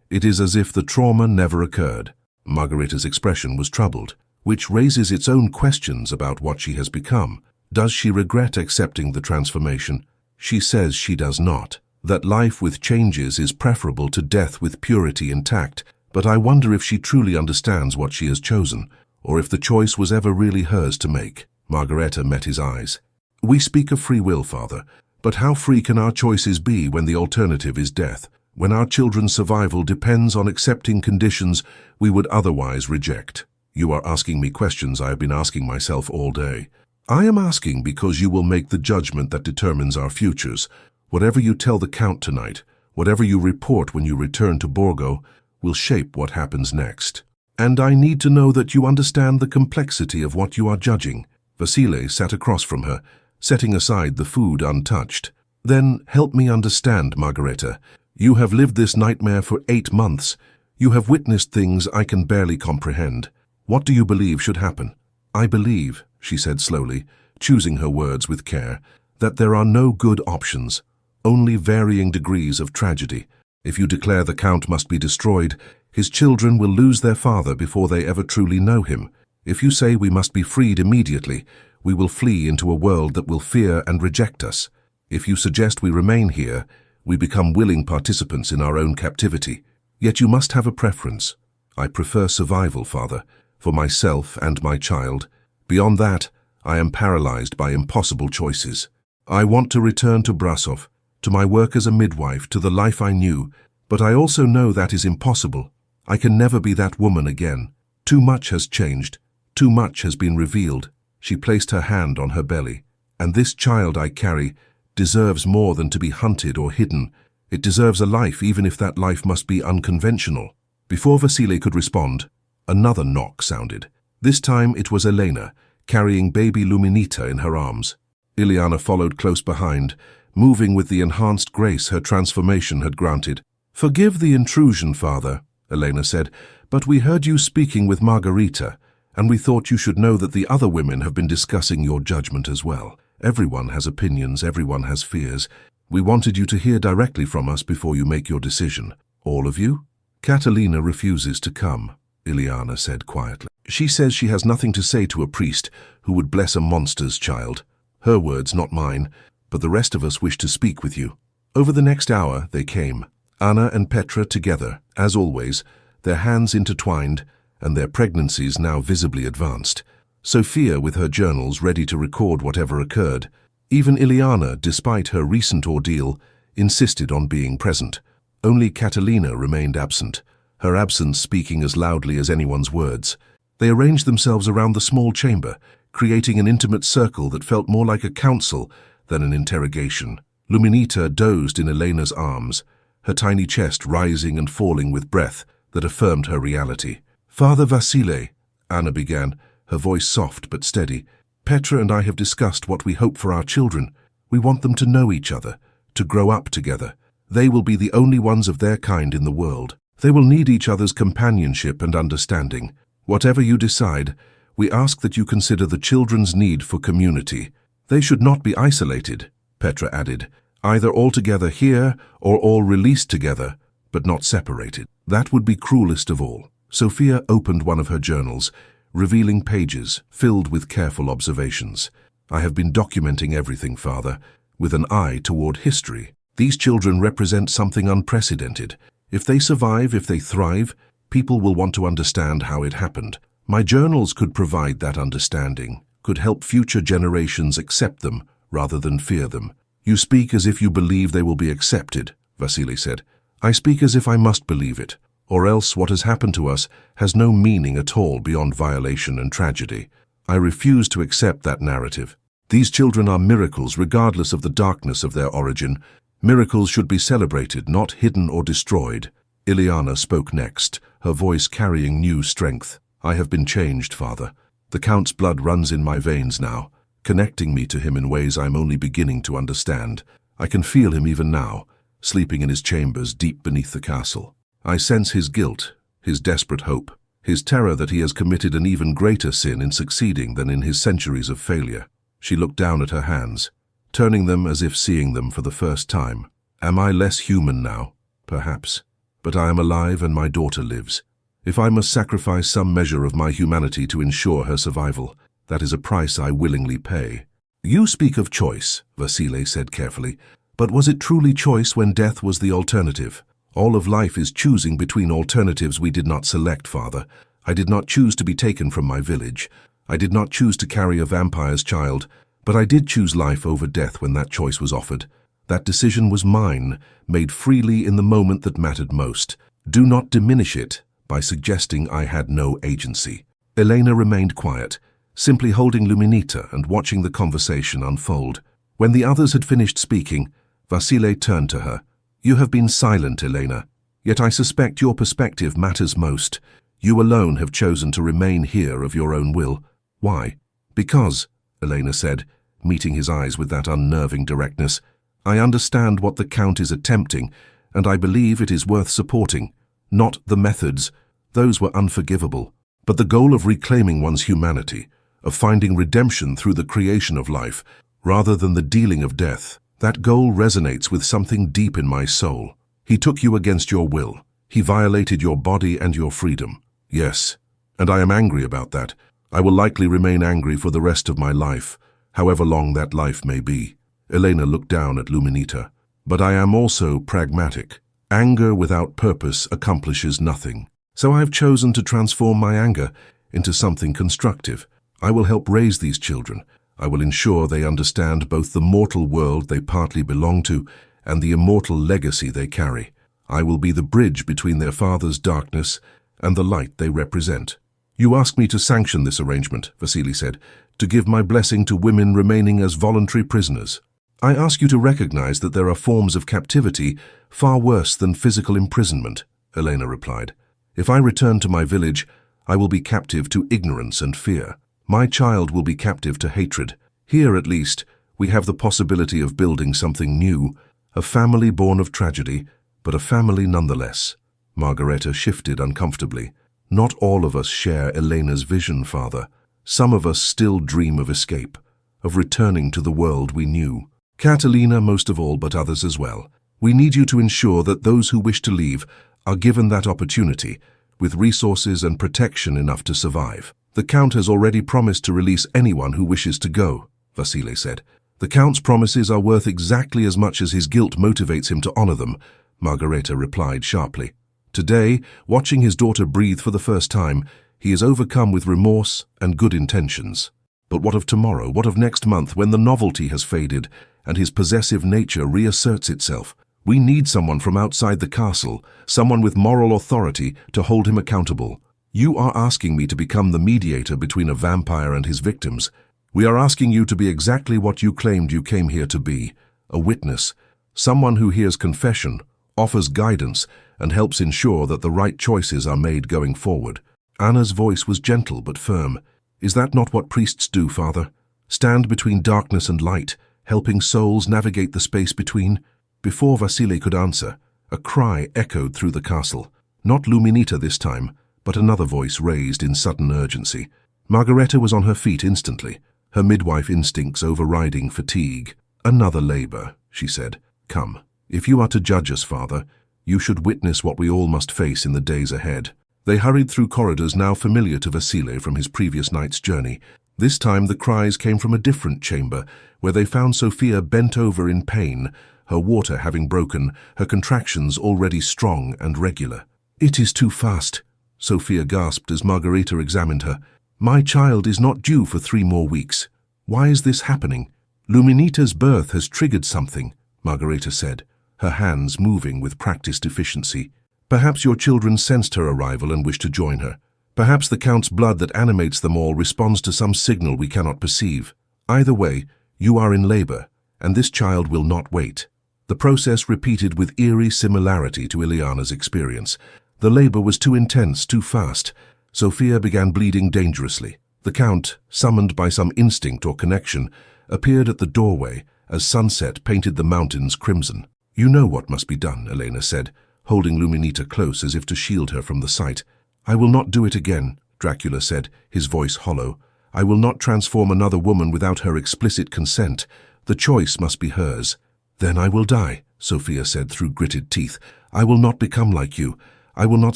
It is as if the trauma never occurred." Margareta's expression was troubled, which raises its own questions about what she has become. Does she regret accepting the transformation? She says she does not, that life with changes is preferable to death with purity intact, but I wonder if she truly understands what she has chosen, or if the choice was ever really hers to make. Margareta met his eyes. "We speak of free will, Father, but how free can our choices be when the alternative is death? When our children's survival depends on accepting conditions we would otherwise reject?" "You are asking me questions I have been asking myself all day." "I am asking because you will make the judgment that determines our futures. Whatever you tell the Count tonight, whatever you report when you return to Borgo, will shape what happens next. And I need to know that you understand the complexity of what you are judging." Vasile sat across from her, setting aside the food untouched. "Then help me understand, Margareta. You have lived this nightmare for 8 months. You have witnessed things I can barely comprehend. What do you believe should happen?" "I believe," she said slowly, choosing her words with care, "that there are no good options, only varying degrees of tragedy. If you declare the Count must be destroyed, his children will lose their father before they ever truly know him. If you say we must be freed immediately, we will flee into a world that will fear and reject us. If you suggest we remain here, we become willing participants in our own captivity. Yet you must have a preference. I prefer survival, Father, for myself and my child. Beyond that, I am paralyzed by impossible choices. I want to return to Brasov, to my work as a midwife, to the life I knew, but I also know that is impossible. I can never be that woman again. Too much has changed. Too much has been revealed." She placed her hand on her belly. "And this child I carry deserves more than to be hunted or hidden. It deserves a life, even if that life must be unconventional." Before Vasile could respond, another knock sounded. This time it was Elena, carrying baby Luminita in her arms. Ileana followed close behind, moving with the enhanced grace her transformation had granted. "Forgive the intrusion, Father," Elena said, "but we heard you speaking with Margareta. And we thought you should know that the other women have been discussing your judgment as well. Everyone has opinions, everyone has fears. We wanted you to hear directly from us before you make your decision. All of you? Catalina refuses to come, Ileana said quietly. She says she has nothing to say to a priest who would bless a monster's child. Her words, not mine, but the rest of us wish to speak with you. Over the next hour, they came. Anna and Petra together, as always, their hands intertwined, and their pregnancies now visibly advanced. Sophia with her journals ready to record whatever occurred. Even Ileana, despite her recent ordeal, insisted on being present. Only Catalina remained absent, her absence speaking as loudly as anyone's words. They arranged themselves around the small chamber, creating an intimate circle that felt more like a council than an interrogation. Luminita dozed in Elena's arms, her tiny chest rising and falling with breath that affirmed her reality. "Father Vasile," Anna began, her voice soft but steady, "Petra and I have discussed what we hope for our children. We want them to know each other, to grow up together. They will be the only ones of their kind in the world. They will need each other's companionship and understanding. Whatever you decide, we ask that you consider the children's need for community. They should not be isolated," Petra added, "either all together here or all released together, but not separated. That would be cruelest of all." Sophia opened one of her journals, revealing pages filled with careful observations. "I have been documenting everything, Father, with an eye toward history. These children represent something unprecedented. If they survive, if they thrive, people will want to understand how it happened. My journals could provide that understanding, could help future generations accept them rather than fear them." "You speak as if you believe they will be accepted," Vasily said. "I speak as if I must believe it, or else what has happened to us has no meaning at all beyond violation and tragedy. I refuse to accept that narrative. These children are miracles regardless of the darkness of their origin. Miracles should be celebrated, not hidden or destroyed." Ileana spoke next, her voice carrying new strength. "I have been changed, Father. The Count's blood runs in my veins now, connecting me to him in ways I'm only beginning to understand. I can feel him even now, sleeping in his chambers deep beneath the castle. I sense his guilt, his desperate hope, his terror that he has committed an even greater sin in succeeding than in his centuries of failure." She looked down at her hands, turning them as if seeing them for the first time. "Am I less human now? Perhaps. But I am alive and my daughter lives. If I must sacrifice some measure of my humanity to ensure her survival, that is a price I willingly pay." "You speak of choice," Vasile said carefully, "but was it truly choice when death was the alternative? All of life is choosing between alternatives we did not select, Father. I did not choose to be taken from my village. I did not choose to carry a vampire's child, but I did choose life over death when that choice was offered. That decision was mine, made freely in the moment that mattered most. Do not diminish it by suggesting I had no agency." Elena remained quiet, simply holding Luminita and watching the conversation unfold. When the others had finished speaking, Vasile turned to her. "You have been silent, Elena, yet I suspect your perspective matters most. You alone have chosen to remain here of your own will. Why?" "Because," Elena said, meeting his eyes with that unnerving directness, "I understand what the Count is attempting, and I believe it is worth supporting. Not the methods, those were unforgivable, but the goal of reclaiming one's humanity, of finding redemption through the creation of life, rather than the dealing of death. That goal resonates with something deep in my soul. He took you against your will. He violated your body and your freedom. Yes, and I am angry about that. I will likely remain angry for the rest of my life, however long that life may be." Elena looked down at Luminita. "But I am also pragmatic. Anger without purpose accomplishes nothing. So I have chosen to transform my anger into something constructive. I will help raise these children. I will ensure they understand both the mortal world they partly belong to and the immortal legacy they carry. I will be the bridge between their father's darkness and the light they represent." "You ask me to sanction this arrangement," Vasily said, "to give my blessing to women remaining as voluntary prisoners. I ask you to recognize that there are forms of captivity far worse than physical imprisonment," Elena replied. "If I return to my village, I will be captive to ignorance and fear. My child will be captive to hatred. Here, at least, we have the possibility of building something new, a family born of tragedy, but a family nonetheless." Margareta shifted uncomfortably. Not all of us share Elena's vision, Father. Some of us still dream of escape, of returning to the world we knew. Catalina most of all, but others as well. We need you to ensure that those who wish to leave are given that opportunity, with resources and protection enough to survive. The Count has already promised to release anyone who wishes to go, Vasile said. The Count's promises are worth exactly as much as his guilt motivates him to honor them, Margareta replied sharply. Today, watching his daughter breathe for the first time, he is overcome with remorse and good intentions. But what of tomorrow? What of next month, when the novelty has faded and his possessive nature reasserts itself? We need someone from outside the castle, someone with moral authority to hold him accountable. You are asking me to become the mediator between a vampire and his victims. We are asking you to be exactly what you claimed you came here to be, a witness, someone who hears confession, offers guidance, and helps ensure that the right choices are made going forward. Anna's voice was gentle but firm. Is that not what priests do, Father? Stand between darkness and light, helping souls navigate the space between? Before Vasile could answer, a cry echoed through the castle. Not Luminita this time, but another voice raised in sudden urgency. Margareta was on her feet instantly, her midwife instincts overriding fatigue. Another labor, she said. Come, if you are to judge us, Father, you should witness what we all must face in the days ahead. They hurried through corridors now familiar to Vasile from his previous night's journey. This time the cries came from a different chamber, where they found Sophia bent over in pain, her water having broken, her contractions already strong and regular. It is too fast, Sophia gasped as Margareta examined her. My child is not due for 3 more weeks. Why is this happening? Luminita's birth has triggered something, Margareta said, her hands moving with practiced efficiency. Perhaps your children sensed her arrival and wish to join her. Perhaps the Count's blood that animates them all responds to some signal we cannot perceive. Either way, you are in labor, and this child will not wait. The process repeated with eerie similarity to Ileana's experience. The labor was too intense, too fast. Sophia began bleeding dangerously. The Count, summoned by some instinct or connection, appeared at the doorway as sunset painted the mountains crimson. You know what must be done, Elena said, holding Luminita close as if to shield her from the sight. I will not do it again, Dracula said, his voice hollow. I will not transform another woman without her explicit consent. The choice must be hers. Then I will die, Sophia said through gritted teeth. I will not become like you. I will not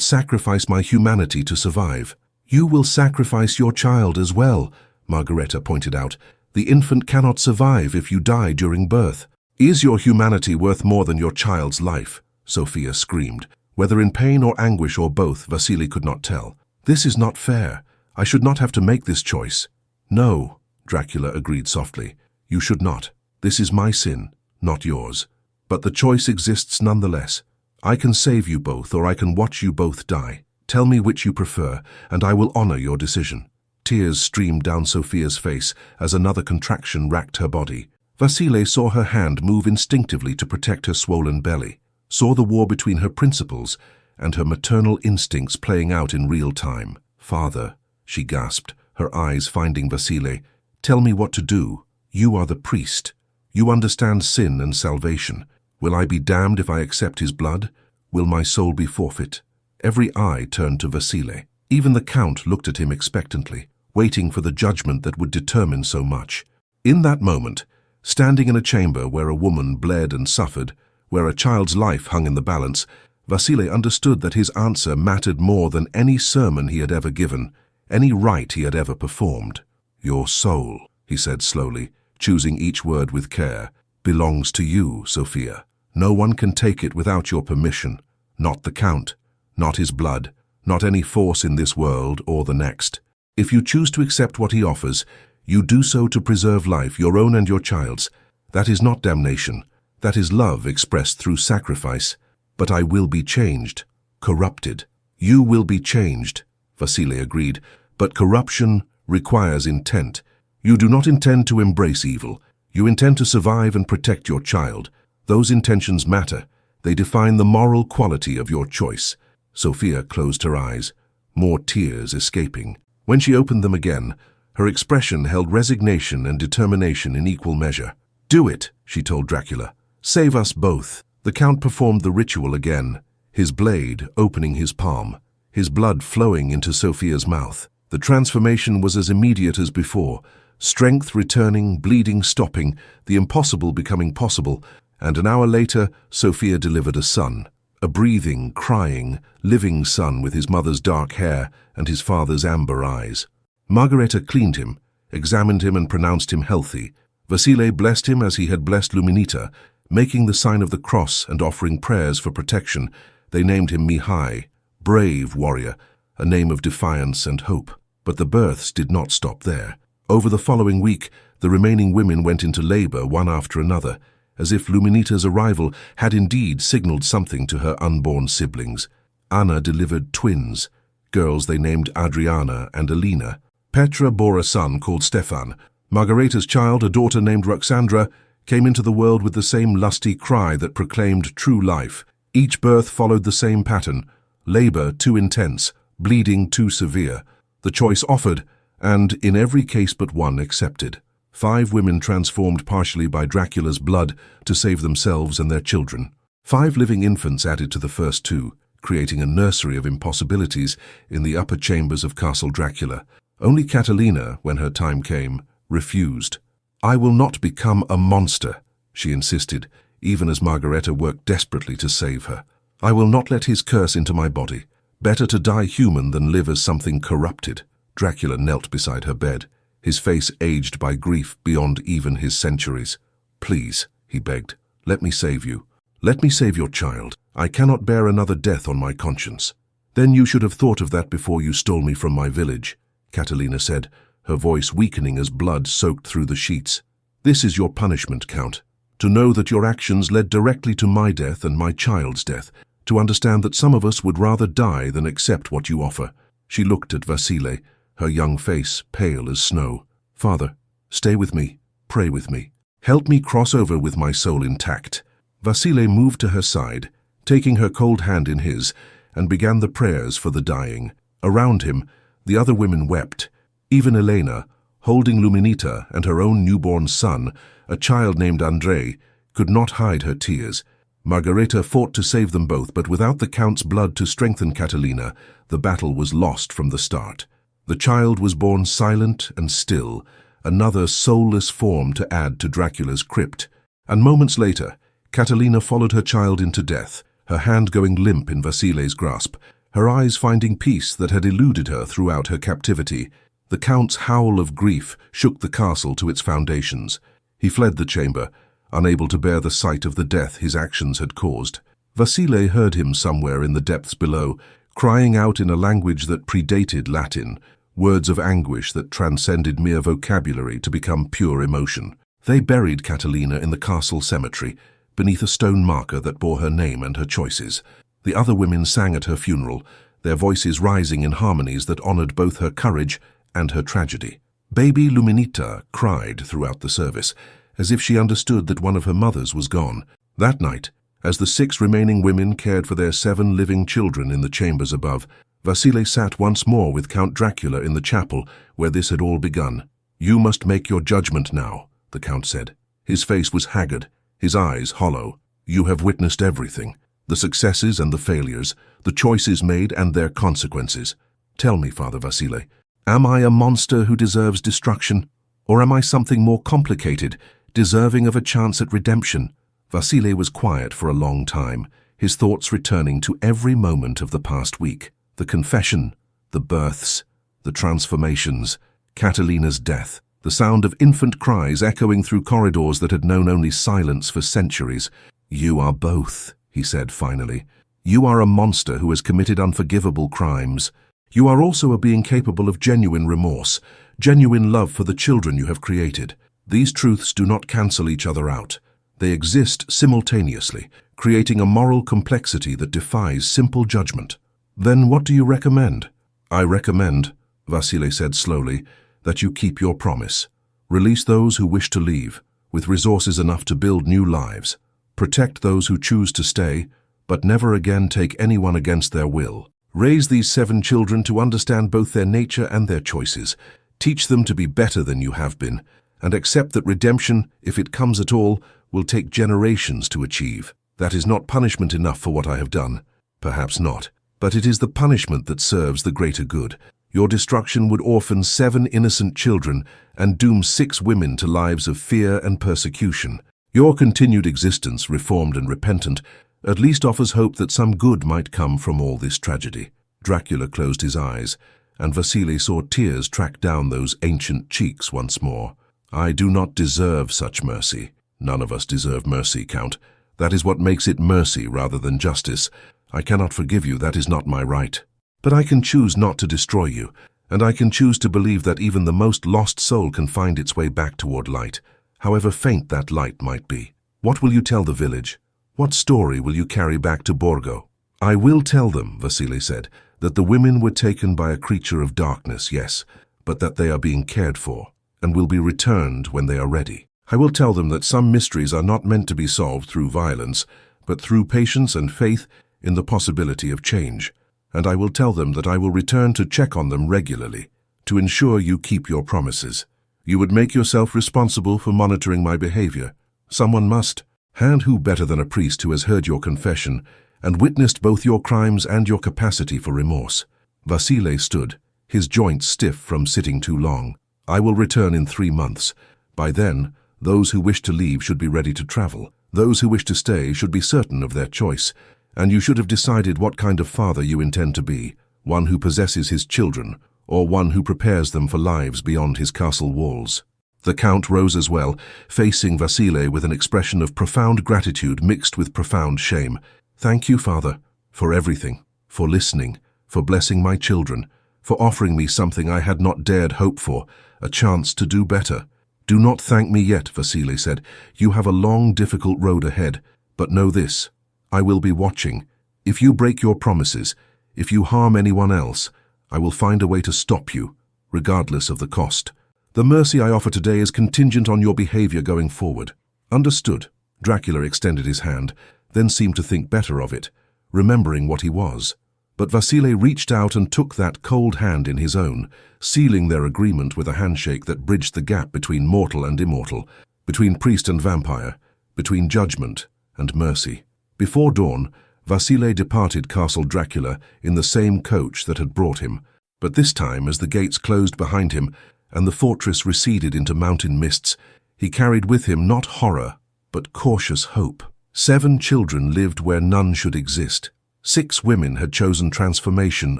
sacrifice my humanity to survive. You will sacrifice your child as well, Margareta pointed out. The infant cannot survive if you die during birth. Is your humanity worth more than your child's life? Sophia screamed. Whether in pain or anguish or both, Vasile could not tell. This is not fair. I should not have to make this choice. No, Dracula agreed softly. You should not. This is my sin, not yours. But the choice exists nonetheless. I can save you both, or I can watch you both die. Tell me which you prefer, and I will honor your decision. Tears streamed down Sophia's face as another contraction racked her body. Vasile saw her hand move instinctively to protect her swollen belly, saw the war between her principles and her maternal instincts playing out in real time. Father, she gasped, her eyes finding Vasile, tell me what to do. You are the priest. You understand sin and salvation. Will I be damned if I accept his blood? Will my soul be forfeit? Every eye turned to Vasile. Even the Count looked at him expectantly, waiting for the judgment that would determine so much. In that moment, standing in a chamber where a woman bled and suffered, where a child's life hung in the balance, Vasile understood that his answer mattered more than any sermon he had ever given, any rite he had ever performed. Your soul, he said slowly, choosing each word with care, belongs to you, Sophia. No one can take it without your permission. Not the Count, not his blood, not any force in this world or the next. If you choose to accept what he offers, you do so to preserve life, your own and your child's. That is not damnation. That is love expressed through sacrifice. But I will be changed, corrupted. You will be changed, Vasile agreed, but corruption requires intent. You do not intend to embrace evil. You intend to survive and protect your child. Those intentions matter. They define the moral quality of your choice. Sophia closed her eyes, more tears escaping. When she opened them again, her expression held resignation and determination in equal measure. Do it, she told Dracula. Save us both. The Count performed the ritual again, his blade opening his palm, his blood flowing into Sophia's mouth. The transformation was as immediate as before, strength returning, bleeding stopping, the impossible becoming possible, and an hour later, Sophia delivered a son. A breathing, crying, living son with his mother's dark hair and his father's amber eyes. Margareta cleaned him, examined him and pronounced him healthy. Vasile blessed him as he had blessed Luminita, making the sign of the cross and offering prayers for protection. They named him Mihai, brave warrior, a name of defiance and hope. But the births did not stop there. Over the following week, the remaining women went into labor one after another, as if Luminita's arrival had indeed signaled something to her unborn siblings. Anna delivered twins, girls they named Adriana and Alina. Petra bore a son called Stefan. Margareta's child, a daughter named Roxandra, came into the world with the same lusty cry that proclaimed true life. Each birth followed the same pattern: labor too intense, bleeding too severe. The choice offered, and, in every case but one, accepted. 5 women transformed partially by Dracula's blood to save themselves and their children. 5 living infants added to the first 2, creating a nursery of impossibilities in the upper chambers of Castle Dracula. Only Catalina, when her time came, refused. "I will not become a monster," she insisted, even as Margareta worked desperately to save her. "I will not let his curse into my body. Better to die human than live as something corrupted." Dracula knelt beside her bed, his face aged by grief beyond even his centuries. "Please," he begged, "let me save you. Let me save your child. I cannot bear another death on my conscience." "Then you should have thought of that before you stole me from my village," Catalina said, her voice weakening as blood soaked through the sheets. "This is your punishment, Count. To know that your actions led directly to my death and my child's death. To understand that some of us would rather die than accept what you offer." She looked at Vasile, her young face pale as snow. "Father, stay with me. Pray with me. Help me cross over with my soul intact." Vasile moved to her side, taking her cold hand in his, and began the prayers for the dying. Around him, the other women wept. Even Elena, holding Luminita and her own newborn son, a child named Andrei, could not hide her tears. Margareta fought to save them both, but without the Count's blood to strengthen Catalina, the battle was lost from the start. The child was born silent and still, another soulless form to add to Dracula's crypt. And moments later, Catalina followed her child into death, her hand going limp in Vasile's grasp, her eyes finding peace that had eluded her throughout her captivity. The Count's howl of grief shook the castle to its foundations. He fled the chamber, unable to bear the sight of the death his actions had caused. Vasile heard him somewhere in the depths below, crying out in a language that predated Latin, words of anguish that transcended mere vocabulary to become pure emotion. They buried Catalina in the castle cemetery, beneath a stone marker that bore her name and her choices. The other women sang at her funeral, their voices rising in harmonies that honored both her courage and her tragedy. Baby Luminita cried throughout the service, as if she understood that one of her mothers was gone. That night, as the 6 remaining women cared for their 7 living children in the chambers above, Vasile sat once more with Count Dracula in the chapel where this had all begun. "You must make your judgment now," the Count said. His face was haggard, his eyes hollow. "You have witnessed everything, the successes and the failures, the choices made and their consequences. Tell me, Father Vasile, am I a monster who deserves destruction? Or am I something more complicated, deserving of a chance at redemption?" Vasile was quiet for a long time, his thoughts returning to every moment of the past week. The confession, the births, the transformations, Catalina's death, the sound of infant cries echoing through corridors that had known only silence for centuries. "You are both," he said finally. "You are a monster who has committed unforgivable crimes. You are also a being capable of genuine remorse, genuine love for the children you have created. These truths do not cancel each other out. They exist simultaneously, creating a moral complexity that defies simple judgment." "Then what do you recommend?" "I recommend," Vasile said slowly, "that you keep your promise. Release those who wish to leave, with resources enough to build new lives. Protect those who choose to stay, but never again take anyone against their will. Raise these 7 children to understand both their nature and their choices. Teach them to be better than you have been, and accept that redemption, if it comes at all, will take generations to achieve. That is not punishment enough for what I have done. Perhaps not. But it is the punishment that serves the greater good. Your destruction would orphan 7 innocent children and doom 6 women to lives of fear and persecution. Your continued existence, reformed and repentant, at least offers hope that some good might come from all this tragedy." Dracula closed his eyes, and Vasily saw tears track down those ancient cheeks once more. "I do not deserve such mercy." "None of us deserve mercy, Count. That is what makes it mercy rather than justice. I cannot forgive you, that is not my right. But I can choose not to destroy you, and I can choose to believe that even the most lost soul can find its way back toward light, however faint that light might be. What will you tell the village? What story will you carry back to Borgo?" "I will tell them," Vasily said, "that the women were taken by a creature of darkness, yes, but that they are being cared for, and will be returned when they are ready. I will tell them that some mysteries are not meant to be solved through violence, but through patience and faith in the possibility of change. And I will tell them that I will return to check on them regularly, to ensure you keep your promises. You would make yourself responsible for monitoring my behavior. Someone must. And who better than a priest who has heard your confession and witnessed both your crimes and your capacity for remorse?" Vasily stood, his joints stiff from sitting too long. "I will return in 3 months. By then, those who wish to leave should be ready to travel. Those who wish to stay should be certain of their choice, and you should have decided what kind of father you intend to be, one who possesses his children, or one who prepares them for lives beyond his castle walls." The Count rose as well, facing Vasily with an expression of profound gratitude mixed with profound shame. "Thank you, Father, for everything, for listening, for blessing my children, for offering me something I had not dared hope for, a chance to do better." "Do not thank me yet," Vasily said. "You have a long, difficult road ahead, but know this. I will be watching. If you break your promises, if you harm anyone else, I will find a way to stop you, regardless of the cost. The mercy I offer today is contingent on your behavior going forward." "Understood." Dracula extended his hand, then seemed to think better of it, remembering what he was. But Vasily reached out and took that cold hand in his own, sealing their agreement with a handshake that bridged the gap between mortal and immortal, between priest and vampire, between judgment and mercy. Before dawn, Vasily departed Castle Dracula in the same coach that had brought him, but this time, as the gates closed behind him and the fortress receded into mountain mists, he carried with him not horror, but cautious hope. 7 children lived where none should exist. 6 women had chosen transformation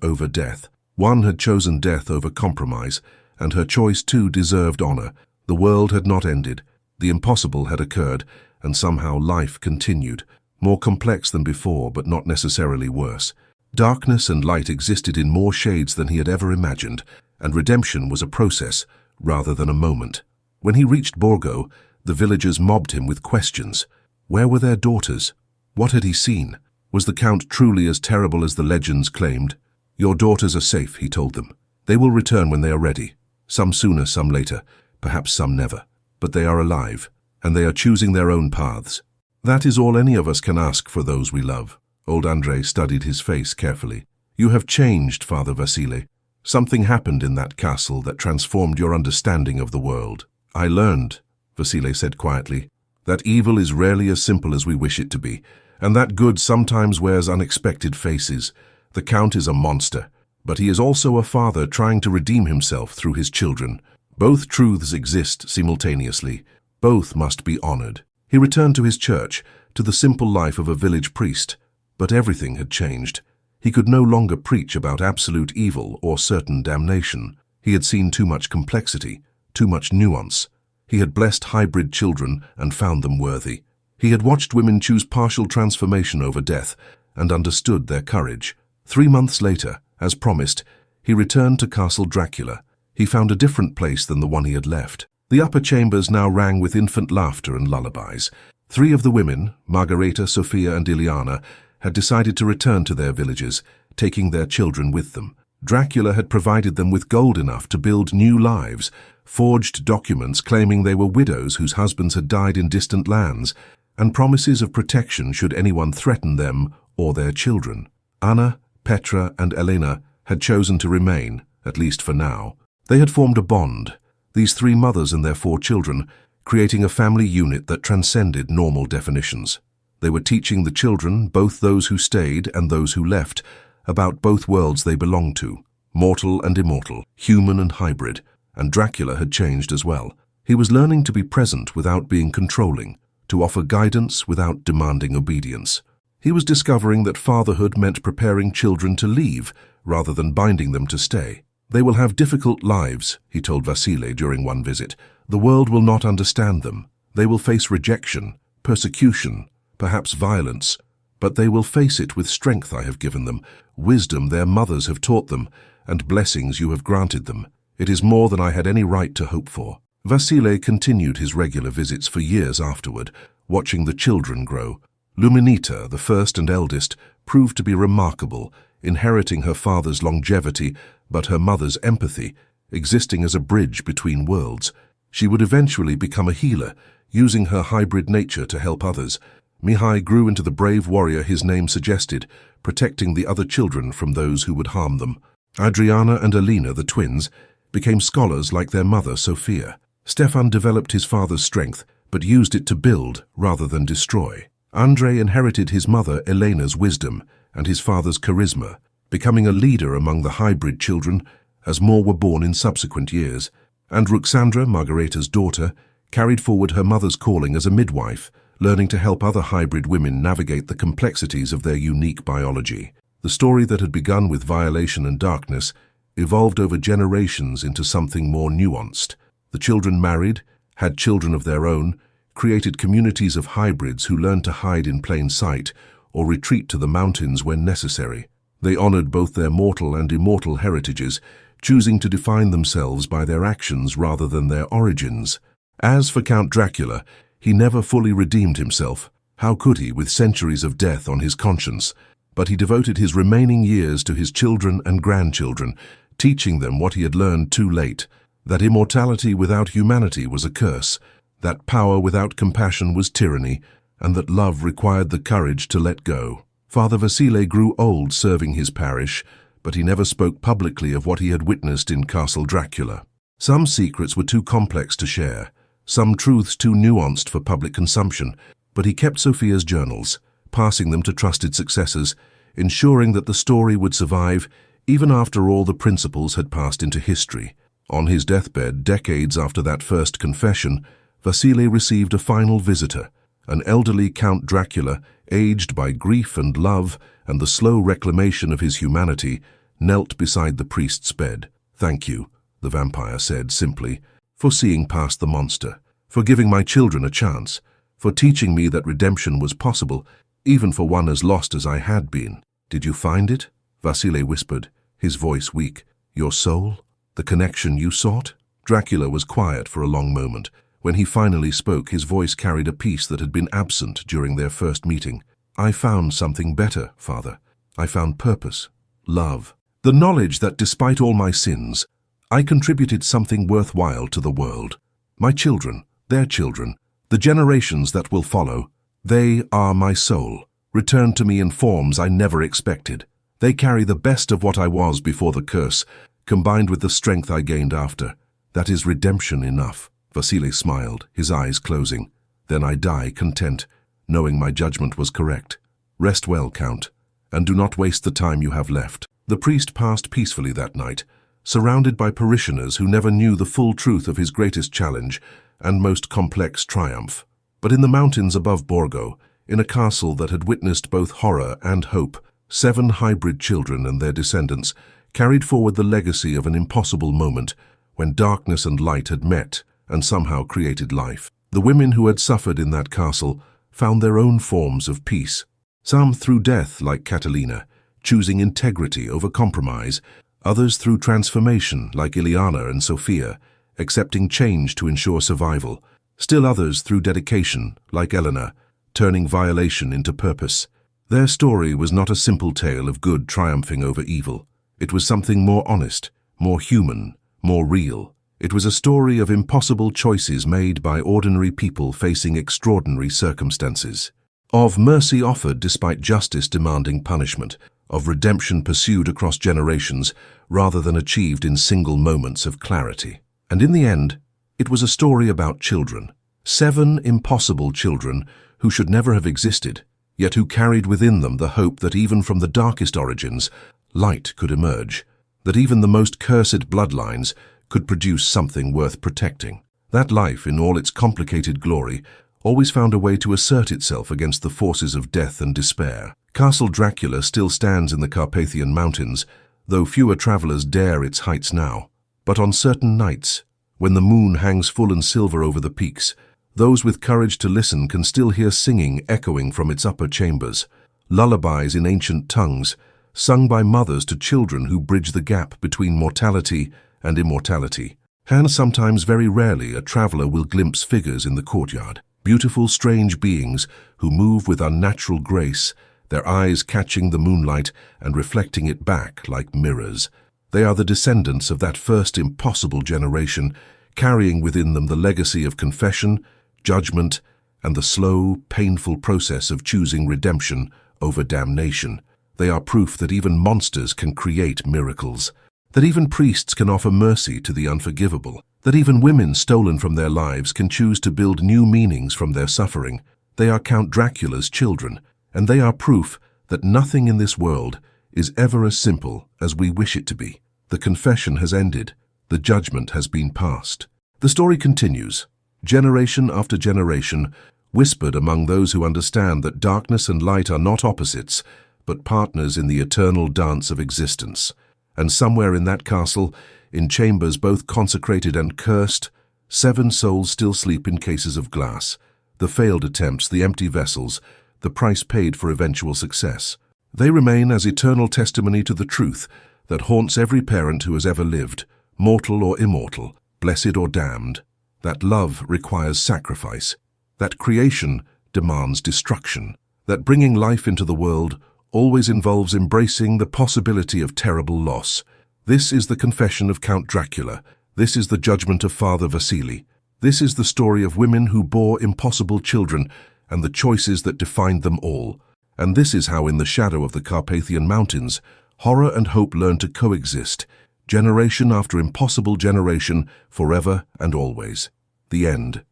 over death. 1 had chosen death over compromise, and her choice too deserved honor. The world had not ended. The impossible had occurred, and somehow life continued, more complex than before, but not necessarily worse. Darkness and light existed in more shades than he had ever imagined, and redemption was a process rather than a moment. When he reached Borgo, the villagers mobbed him with questions. Where were their daughters? What had he seen? Was the Count truly as terrible as the legends claimed? "Your daughters are safe," he told them. "They will return when they are ready. Some sooner, some later, perhaps some never. But they are alive, and they are choosing their own paths. That is all any of us can ask for those we love." Old Andrei studied his face carefully. "You have changed, Father Vasily. Something happened in that castle that transformed your understanding of the world." "I learned," Vasily said quietly, "that evil is rarely as simple as we wish it to be, and that good sometimes wears unexpected faces. The Count is a monster, but he is also a father trying to redeem himself through his children. Both truths exist simultaneously. Both must be honored." He returned to his church, to the simple life of a village priest, but everything had changed. He could no longer preach about absolute evil or certain damnation. He had seen too much complexity, too much nuance. He had blessed hybrid children and found them worthy. He had watched women choose partial transformation over death and understood their courage. 3 months later, as promised, he returned to Castle Dracula. He found a different place than the one he had left. The upper chambers now rang with infant laughter and lullabies. 3 of the women, Margareta, Sophia, and Iliana, had decided to return to their villages, taking their children with them. Dracula had provided them with gold enough to build new lives, forged documents claiming they were widows whose husbands had died in distant lands, and promises of protection should anyone threaten them or their children. Anna, Petra, and Elena had chosen to remain, at least for now. They had formed a bond, these 3 mothers and their 4 children, creating a family unit that transcended normal definitions. They were teaching the children, both those who stayed and those who left, about both worlds they belonged to, mortal and immortal, human and hybrid, and Dracula had changed as well. He was learning to be present without being controlling, to offer guidance without demanding obedience. He was discovering that fatherhood meant preparing children to leave rather than binding them to stay. They will have difficult lives, he told Vasile during one visit. The world will not understand them. They will face rejection, persecution, perhaps violence, but they will face it with strength I have given them, wisdom their mothers have taught them, and blessings you have granted them. It is more than I had any right to hope for. Vasile continued his regular visits for years afterward, watching the children grow. Luminita, the first and eldest, proved to be remarkable, inheriting her father's longevity but her mother's empathy, existing as a bridge between worlds. She would eventually become a healer, using her hybrid nature to help others. Mihai grew into the brave warrior his name suggested, protecting the other children from those who would harm them. Adriana and Alina, the twins, became scholars like their mother, Sophia. Stefan developed his father's strength, but used it to build rather than destroy. Andrei inherited his mother Elena's wisdom and his father's charisma, becoming a leader among the hybrid children as more were born in subsequent years. And Ruxandra, Margareta's daughter, carried forward her mother's calling as a midwife, learning to help other hybrid women navigate the complexities of their unique biology. The story that had begun with violation and darkness evolved over generations into something more nuanced. The children married, had children of their own, created communities of hybrids who learned to hide in plain sight or retreat to the mountains when necessary. They honored both their mortal and immortal heritages, choosing to define themselves by their actions rather than their origins. As for Count Dracula, he never fully redeemed himself. How could he, with centuries of death on his conscience? But he devoted his remaining years to his children and grandchildren, teaching them what he had learned too late, that immortality without humanity was a curse, that power without compassion was tyranny, and that love required the courage to let go. Father Vasile grew old serving his parish, but he never spoke publicly of what he had witnessed in Castle Dracula. Some secrets were too complex to share, some truths too nuanced for public consumption, but he kept Sophia's journals, passing them to trusted successors, ensuring that the story would survive even after all the principles had passed into history. On his deathbed, decades after that first confession, Vasile received a final visitor, an elderly Count Dracula, aged by grief and love and the slow reclamation of his humanity, knelt beside the priest's bed. "Thank you," the vampire said simply, "for seeing past the monster, for giving my children a chance, for teaching me that redemption was possible, even for one as lost as I had been." "Did you find it?" Vasile whispered, his voice weak. "Your soul? The connection you sought?" Dracula was quiet for a long moment. When he finally spoke, his voice carried a peace that had been absent during their first meeting. "I found something better, Father. I found purpose, love, the knowledge that despite all my sins, I contributed something worthwhile to the world. My children, their children, the generations that will follow, they are my soul, returned to me in forms I never expected. They carry the best of what I was before the curse, combined with the strength I gained after. That is redemption enough." Vasile smiled, his eyes closing. "Then I die content, knowing my judgment was correct. Rest well, Count, and do not waste the time you have left." The priest passed peacefully that night, surrounded by parishioners who never knew the full truth of his greatest challenge and most complex triumph. But in the mountains above Borgo, in a castle that had witnessed both horror and hope, 7 hybrid children and their descendants carried forward the legacy of an impossible moment when darkness and light had met and somehow created life. The women who had suffered in that castle found their own forms of peace. Some through death, like Catalina, choosing integrity over compromise, others through transformation, like Ileana and Sophia, accepting change to ensure survival, still others through dedication, like Elena, turning violation into purpose. Their story was not a simple tale of good triumphing over evil. It was something more honest, more human, more real. It was a story of impossible choices made by ordinary people facing extraordinary circumstances, of mercy offered despite justice demanding punishment, of redemption pursued across generations rather than achieved in single moments of clarity. And in the end, it was a story about children. 7 impossible children who should never have existed, yet who carried within them the hope that even from the darkest origins, light could emerge, that even the most cursed bloodlines could produce something worth protecting. That life, in all its complicated glory, always found a way to assert itself against the forces of death and despair. Castle Dracula still stands in the Carpathian Mountains, though fewer travelers dare its heights now. But on certain nights, when the moon hangs full and silver over the peaks, those with courage to listen can still hear singing echoing from its upper chambers, lullabies in ancient tongues, sung by mothers to children who bridge the gap between mortality and immortality. And sometimes, very rarely, a traveler will glimpse figures in the courtyard, beautiful, strange beings who move with unnatural grace, their eyes catching the moonlight and reflecting it back like mirrors. They are the descendants of that first impossible generation, carrying within them the legacy of confession, judgment, and the slow, painful process of choosing redemption over damnation. They are proof that even monsters can create miracles, that even priests can offer mercy to the unforgivable, that even women stolen from their lives can choose to build new meanings from their suffering. They are Count Dracula's children, and they are proof that nothing in this world is ever as simple as we wish it to be. The confession has ended. The judgment has been passed. The story continues, generation after generation, whispered among those who understand that darkness and light are not opposites, but partners in the eternal dance of existence. And somewhere in that castle, in chambers both consecrated and cursed, 7 souls still sleep in cases of glass, the failed attempts, the empty vessels, the price paid for eventual success. They remain as eternal testimony to the truth that haunts every parent who has ever lived, mortal or immortal, blessed or damned, that love requires sacrifice, that creation demands destruction, that bringing life into the world always involves embracing the possibility of terrible loss. This is the confession of Count Dracula. This is the judgment of Father Vasily. This is the story of women who bore impossible children and the choices that defined them all. And this is how, in the shadow of the Carpathian Mountains, horror and hope learn to coexist, generation after impossible generation, forever and always. The end.